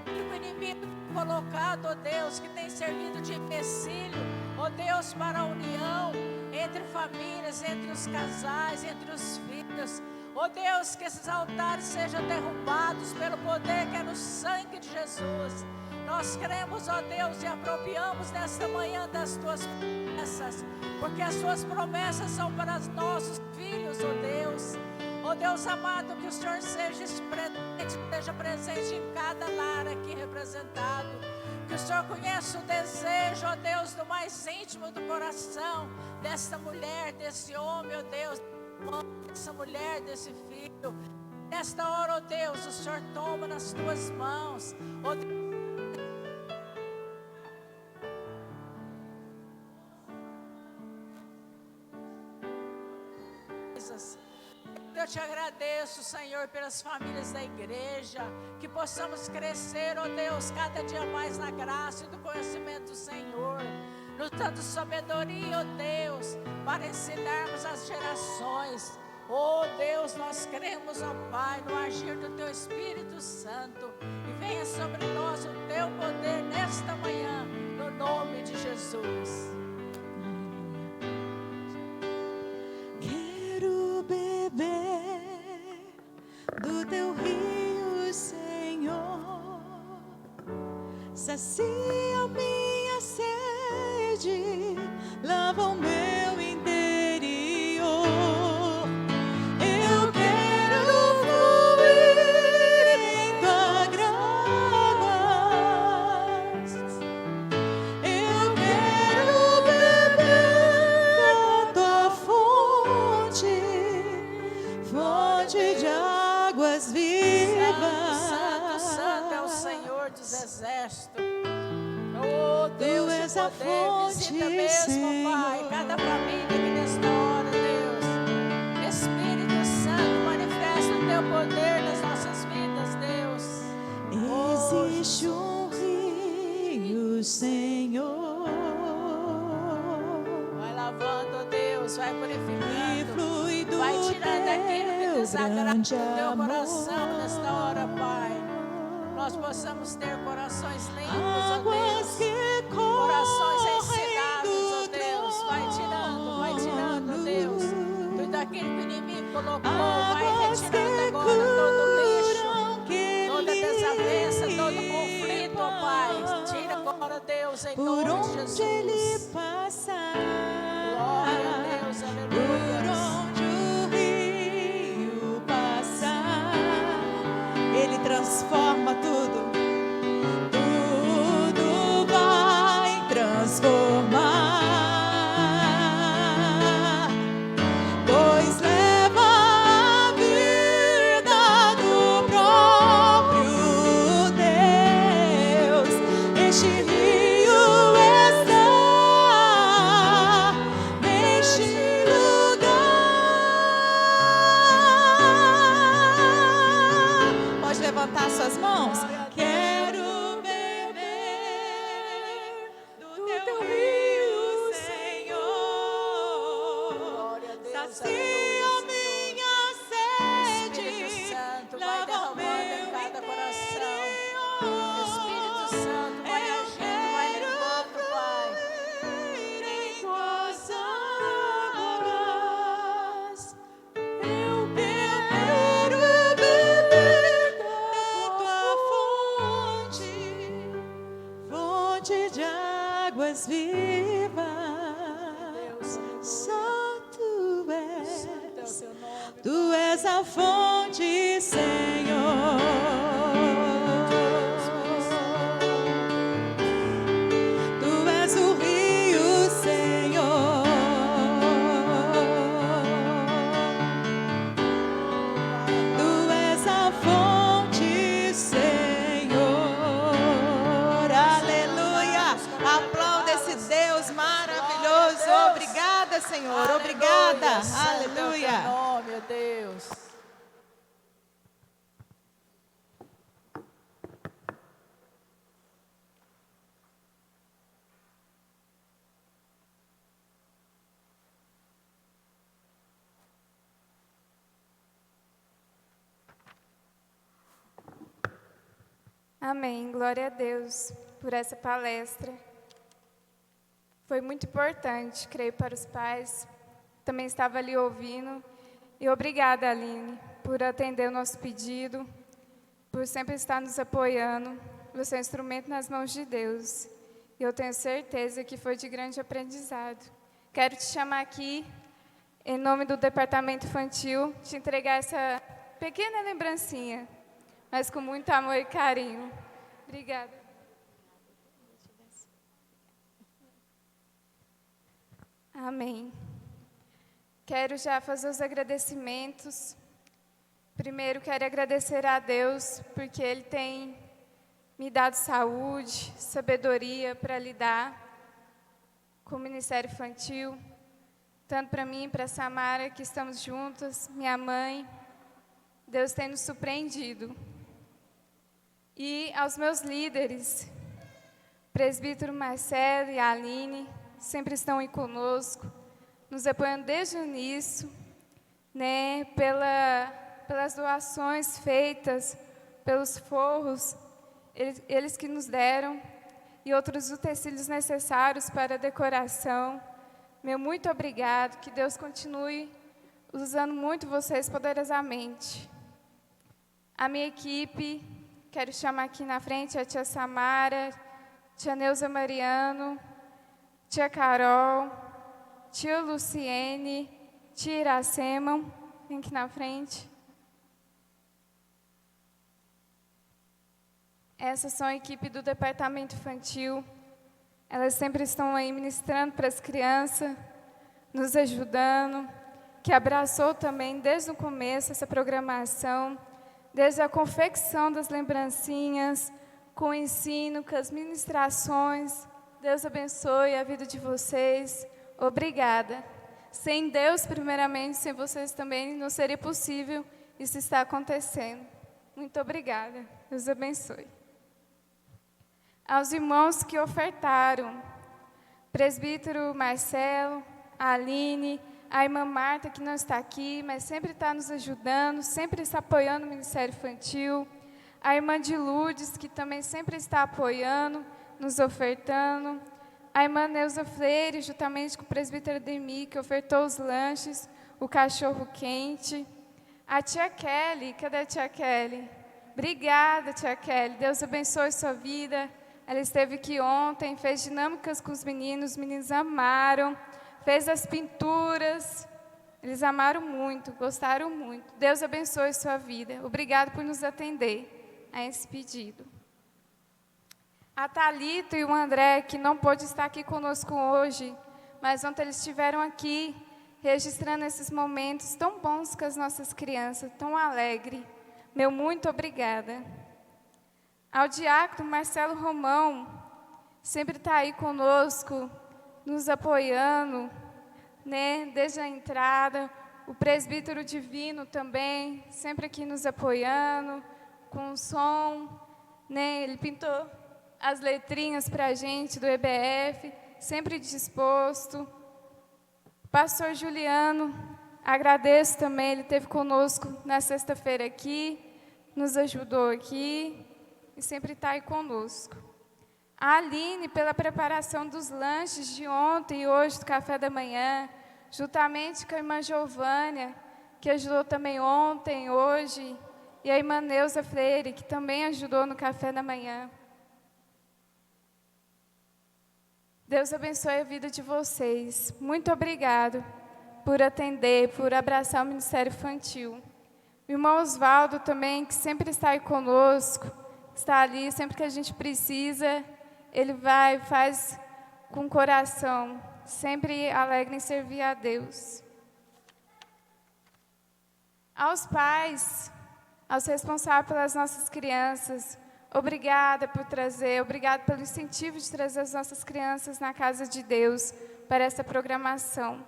que o inimigo tem colocado, ó Deus, que tem servido de empecilho, ó Deus, para a união entre famílias, entre os casais, entre os filhos. Ó Deus, que esses altares sejam derrubados pelo poder que é no sangue de Jesus. Nós cremos, ó Deus, e apropriamos nesta manhã das tuas promessas, porque as tuas promessas são para os nossos filhos, ó Deus. Ó Deus amado, que o Senhor seja presente em cada lar aqui representado. Que o Senhor conheça o desejo, ó Deus, do mais íntimo do coração desta mulher, desse homem, ó Deus, dessa mulher, desse filho. Nesta hora, ó Deus, o Senhor toma nas tuas mãos, ó Deus. Eu te agradeço, Senhor, pelas famílias da igreja, que possamos crescer, ó Deus, cada dia mais na graça e do conhecimento do Senhor, nos dando sabedoria, ó Deus, para ensinarmos as gerações. Ó Deus, nós cremos, ó Pai, no agir do Teu Espírito Santo, e venha sobre nós o Teu poder nesta manhã, no nome de Jesus. Quero beber do Teu rio, Senhor, sacia minha sede, lava o meu interior. Eu quero fluir em Tua águas. Eu quero beber da Tua fonte, fonte de águas vivas. Santo, santo é o Senhor dos exércitos. Oh Deus, Tu és o a poder, fonte, visita mesmo, Pai, Senhor. cada família aqui nesta hora, Deus. Espírito Santo, manifesta o Teu poder nas nossas vidas, Deus. Oh, Existe um rio, Senhor, vai lavando, oh Deus, vai e purificando, flui do vai tirando aquilo que Teu desagrada grande do Teu amor. coração nesta hora, Pai. Nós possamos ter corações limpos, ó Águas Deus. que Corações correm ensinados, ó do Deus. Vai tirando, ó Deus. trono. Tudo aquilo que o inimigo colocou, vai Águas retirando que agora todo o lixo, curam, que toda desavença, todo limpam. conflito, ó Pai. Tira agora, Deus, em Por nome de onde Ele Jesus. passar, Glória a Deus, por aleluia. onde o rio passar, Ele transforma tudo, tudo vai transformar, pois leva a vida do próprio Deus. Este rio está neste lugar. Pode levantar suas mãos. Quero beber do Teu rio, Senhor. Glória a Deus, Sacia aleluia, minha Espírito sede, Santo, vai lava o derramando em meu cada coração. interior. Espírito Santo, vai Eu agindo, vai quero limpando, Pai. fluir em Tuas águas. Eu quero beber da Tua fonte, fonte de águas vivas. Só Tu és. Santo é o Teu nome. Tu és a fonte, Senhor. Tu és o rio, Senhor. Tu és a fonte, Senhor. Aleluia. Aplauda esse Deus maravilhoso. Obrigada, Senhor. Obrigada. Santo é o Aleluia. Teu nome, ó Deus. Amém. Glória a Deus por essa palestra. Foi muito importante, creio, para os pais. Também estava ali ouvindo E obrigada, Aline, por atender o nosso pedido, por sempre estar nos apoiando. Você é um instrumento nas mãos de Deus. E eu tenho certeza que foi de grande aprendizado. Quero te chamar aqui, em nome do Departamento Infantil, te entregar essa pequena lembrancinha, mas com muito amor e carinho. Obrigada. Amém. Quero já fazer os agradecimentos. Primeiro, quero agradecer a Deus, porque Ele tem me dado saúde, sabedoria para lidar com o Ministério Infantil, tanto para mim e para a Samara, que estamos juntas, minha mãe. Deus tem nos surpreendido. E aos meus líderes, presbítero Marcelo e a Aline, sempre estão aí conosco, nos apoiando desde o início, né, pelas doações feitas, pelos forros, eles que nos deram, e outros utensílios necessários para a decoração. Meu muito obrigado, que Deus continue usando muito vocês poderosamente. A minha equipe, quero chamar aqui na frente a tia Samara, tia Neuza Mariano, tia Carol, tia Luciene, tia Iracema, vem aqui na frente. Essas são a equipe do Departamento Infantil. Elas sempre estão aí ministrando para as crianças, nos ajudando, que abraçou também desde o começo essa programação, desde a confecção das lembrancinhas, com o ensino, com as ministrações. Deus abençoe a vida de vocês. Obrigada. Sem Deus, primeiramente, sem vocês também, não seria possível isso estar acontecendo. Muito obrigada. Deus abençoe. Aos irmãos que ofertaram, presbítero Marcelo, a Aline, a irmã Marta, que não está aqui, mas sempre está nos ajudando, sempre está apoiando o Ministério Infantil, a irmã de Lourdes, que também sempre está apoiando, nos ofertando, a irmã Neuza Freire, juntamente com o presbítero Ademir, que ofertou os lanches, o cachorro quente, a tia Kelly, cadê a tia Kelly? Obrigada, tia Kelly, Deus abençoe sua vida. Ela esteve aqui ontem, fez dinâmicas com os meninos amaram, fez as pinturas, eles amaram muito, gostaram muito. Deus abençoe sua vida. Obrigado por nos atender a esse pedido. A Thalita e o André, que não pôde estar aqui conosco hoje, mas ontem eles estiveram aqui, registrando esses momentos tão bons com as nossas crianças, tão alegre. Meu muito obrigada. Ao diácono Marcelo Romão, sempre está aí conosco, nos apoiando, né, desde a entrada. O presbítero Divino também, sempre aqui nos apoiando, com o som, né, ele pintou as letrinhas para a gente do EBF, sempre disposto. Pastor Juliano, agradeço também, ele esteve conosco na sexta-feira aqui, nos ajudou aqui e sempre está aí conosco. A Aline, pela preparação dos lanches de ontem e hoje do café da manhã, juntamente com a irmã Giovânia, que ajudou também ontem, hoje, e a irmã Neuza Freire, que também ajudou no café da manhã. Deus abençoe a vida de vocês. Muito obrigado por atender, por abraçar o Ministério Infantil. O irmão Osvaldo também, que sempre está aí conosco, está ali, sempre que a gente precisa, ele vai, faz com o coração, sempre alegre em servir a Deus. Aos pais, aos responsáveis pelas nossas crianças, obrigada por trazer, obrigada pelo incentivo de trazer as nossas crianças na casa de Deus para essa programação.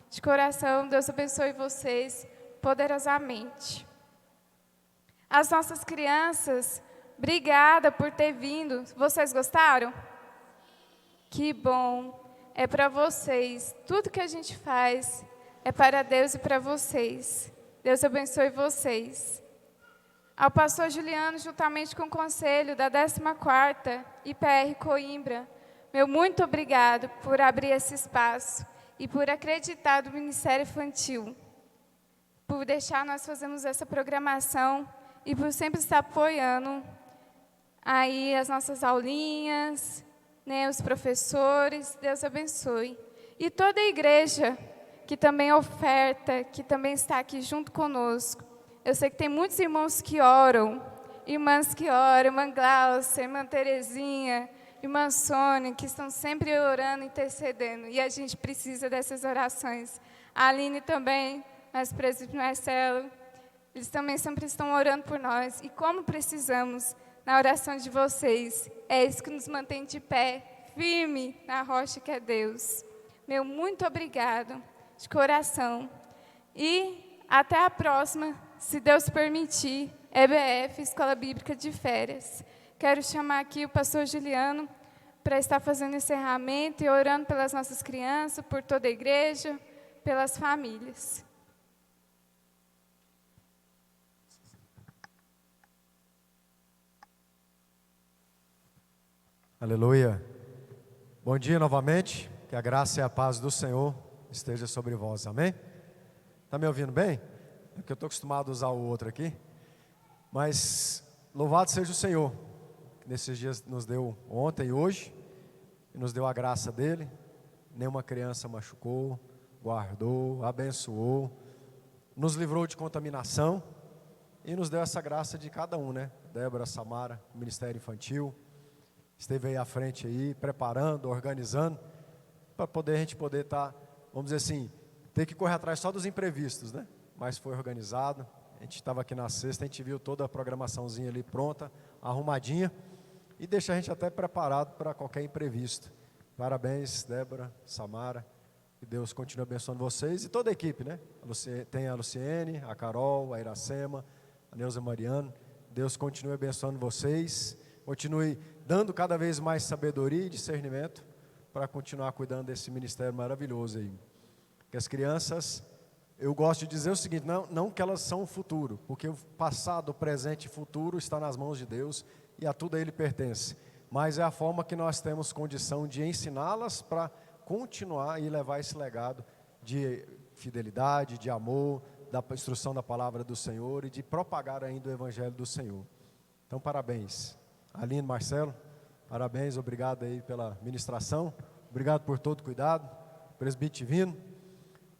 De coração, Deus abençoe vocês poderosamente. As nossas crianças, obrigada por ter vindo. Vocês gostaram? Que bom. É para vocês. Tudo que a gente faz é para Deus e para vocês. Deus abençoe vocês. Ao pastor Juliano, juntamente com o conselho da 14ª IPR Coimbra, meu muito obrigado por abrir esse espaço e por acreditar no Ministério Infantil. por deixar nós fazermos essa programação e por sempre estar apoiando aí as nossas aulinhas, né, os professores. Deus abençoe. E toda a igreja que também oferta, que também está aqui junto conosco. Eu sei que tem muitos irmãos que oram, irmãs que oram, irmã Glaucia, irmã Terezinha, irmã Sônia, que estão sempre orando, intercedendo. E a gente precisa dessas orações. A Aline também, mas o presbítero Marcelo, eles também sempre estão orando por nós. E como precisamos na oração de vocês, é isso que nos mantém de pé, firme na rocha que é Deus. Meu muito obrigado, de coração. E até a próxima, se Deus permitir, EBF, Escola Bíblica de Férias. Quero chamar aqui o pastor Juliano para estar fazendo encerramento e orando pelas nossas crianças, por toda a igreja, pelas famílias. Aleluia. Bom dia novamente. Que a graça e a paz do Senhor esteja sobre vós. Amém? Está me ouvindo bem? É porque eu estou acostumado a usar o outro aqui. Mas louvado seja o Senhor, que nesses dias nos deu ontem e hoje, e nos deu a graça dEle. Nenhuma criança machucou, guardou, abençoou, nos livrou de contaminação e nos deu essa graça de cada um, né? Débora, Samara, Ministério Infantil, esteve aí à frente aí, preparando, organizando, para a gente poder estar, vamos dizer assim, ter que correr atrás só dos imprevistos, né? Mas foi organizado. A gente estava aqui na sexta, a gente viu toda a programaçãozinha ali pronta, arrumadinha, e deixa a gente até preparado para qualquer imprevisto. Parabéns, Débora, Samara, que Deus continue abençoando vocês e toda a equipe, né? Tem a Luciene, a Carol, a Iracema, a Neuza Mariano. Deus continue abençoando vocês, continue dando cada vez mais sabedoria e discernimento para continuar cuidando desse ministério maravilhoso aí. Que as crianças, eu gosto de dizer o seguinte, não que elas são o futuro, porque o passado, o presente e o futuro está nas mãos de Deus e a tudo a Ele pertence. Mas é a forma que nós temos condição de ensiná-las para continuar e levar esse legado de fidelidade, de amor, da instrução da palavra do Senhor e de propagar ainda o Evangelho do Senhor. Então, parabéns. Aline, Marcelo, parabéns, obrigado aí pela ministração, obrigado por todo o cuidado. Presbítero Divino,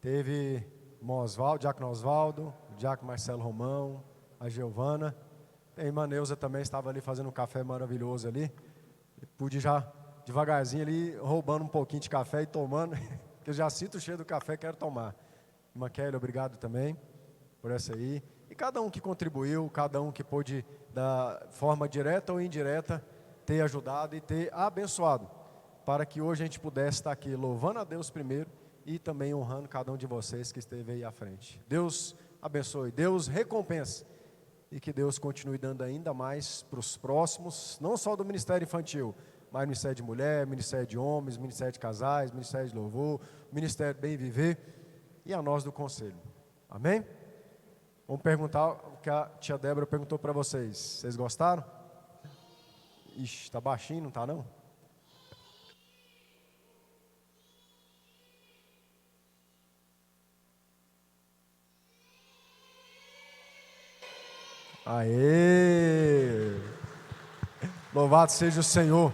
teve irmão Osvaldo, Diácono Osvaldo, o Diácono Marcelo Romão, a Giovana, a irmã Neuza também estava ali fazendo um café maravilhoso ali, pude já devagarzinho ali, roubando um pouquinho de café e tomando, que eu já sinto o cheiro do café, quero tomar. Irmã Kelly, obrigado também por essa aí. E cada um que contribuiu, cada um que pôde, da forma direta ou indireta, ter ajudado e ter abençoado, para que hoje a gente pudesse estar aqui louvando a Deus primeiro e também honrando cada um de vocês que esteve aí à frente. Deus abençoe, Deus recompense e que Deus continue dando ainda mais para os próximos, não só do Ministério Infantil, mas Ministério de Mulher, Ministério de Homens, Ministério de Casais, Ministério de Louvor, Ministério Bem Viver e a nós do Conselho. Amém? Vamos perguntar o que a tia Débora perguntou para vocês. Vocês gostaram? Ixi, está baixinho, não está não? Aê! Louvado seja o Senhor.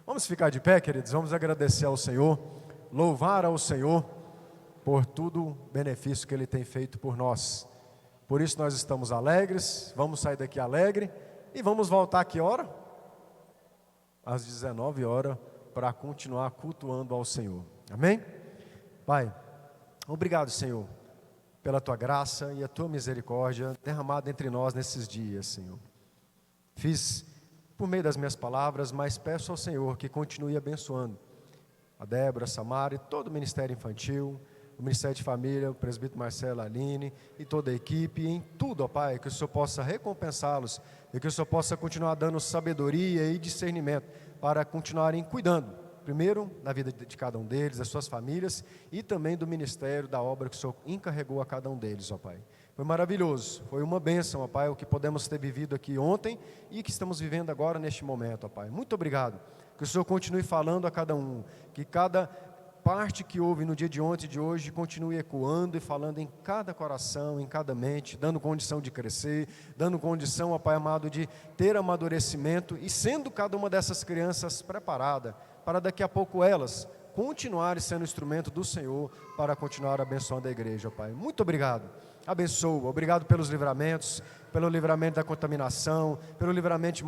Vamos ficar de pé, queridos, vamos agradecer ao Senhor, louvar ao Senhor por todo o benefício que Ele tem feito por nós. Por isso nós estamos alegres, vamos sair daqui alegre e vamos voltar a que hora? Às 19 horas, para continuar cultuando ao Senhor. Amém? Pai, obrigado, Senhor, pela Tua graça e a Tua misericórdia derramada entre nós nesses dias, Senhor. Fiz por meio das minhas palavras, mas peço ao Senhor que continue abençoando a Débora, a Samara e todo o Ministério Infantil, o Ministério de Família, o presbítero Marcelo, a Aline e toda a equipe, e em tudo, ó Pai, que o Senhor possa recompensá-los e que o Senhor possa continuar dando sabedoria e discernimento para continuarem cuidando, primeiro, da vida de cada um deles, das suas famílias e também do ministério, da obra que o Senhor encarregou a cada um deles, ó Pai. Foi maravilhoso, foi uma bênção, ó Pai, o que podemos ter vivido aqui ontem e que estamos vivendo agora neste momento, ó Pai. Muito obrigado, que o Senhor continue falando a cada um, que cada parte que houve no dia de ontem e de hoje continue ecoando e falando em cada coração, em cada mente, dando condição de crescer, dando condição, ó Pai amado, de ter amadurecimento e sendo cada uma dessas crianças preparada para daqui a pouco elas continuarem sendo instrumento do Senhor para continuar abençoando a igreja, ó Pai. Muito obrigado. Abençoa. Obrigado pelos livramentos, pelo livramento da contaminação, pelo livramento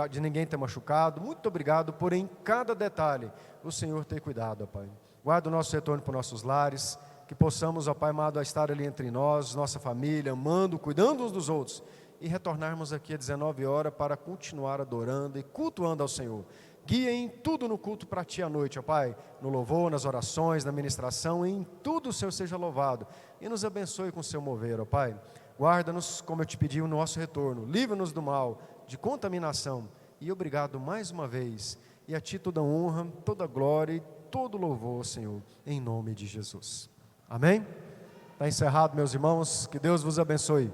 de ninguém ter machucado. Muito obrigado por em cada detalhe o Senhor ter cuidado, ó Pai. Guarda o nosso retorno para os nossos lares, que possamos, ó Pai amado, estar ali entre nós, nossa família, amando, cuidando uns dos outros, e retornarmos aqui às 19 horas para continuar adorando e cultuando ao Senhor. Guia em tudo no culto para Ti à noite, ó Pai, no louvor, nas orações, na ministração, em tudo o Senhor seja louvado, e nos abençoe com o Seu mover, ó Pai. Guarda-nos, como eu te pedi, no nosso retorno, livra-nos do mal, de contaminação, e obrigado mais uma vez, e a Ti toda honra, toda glória e todo louvor, Senhor, em nome de Jesus. Amém? Está encerrado, meus irmãos, que Deus vos abençoe.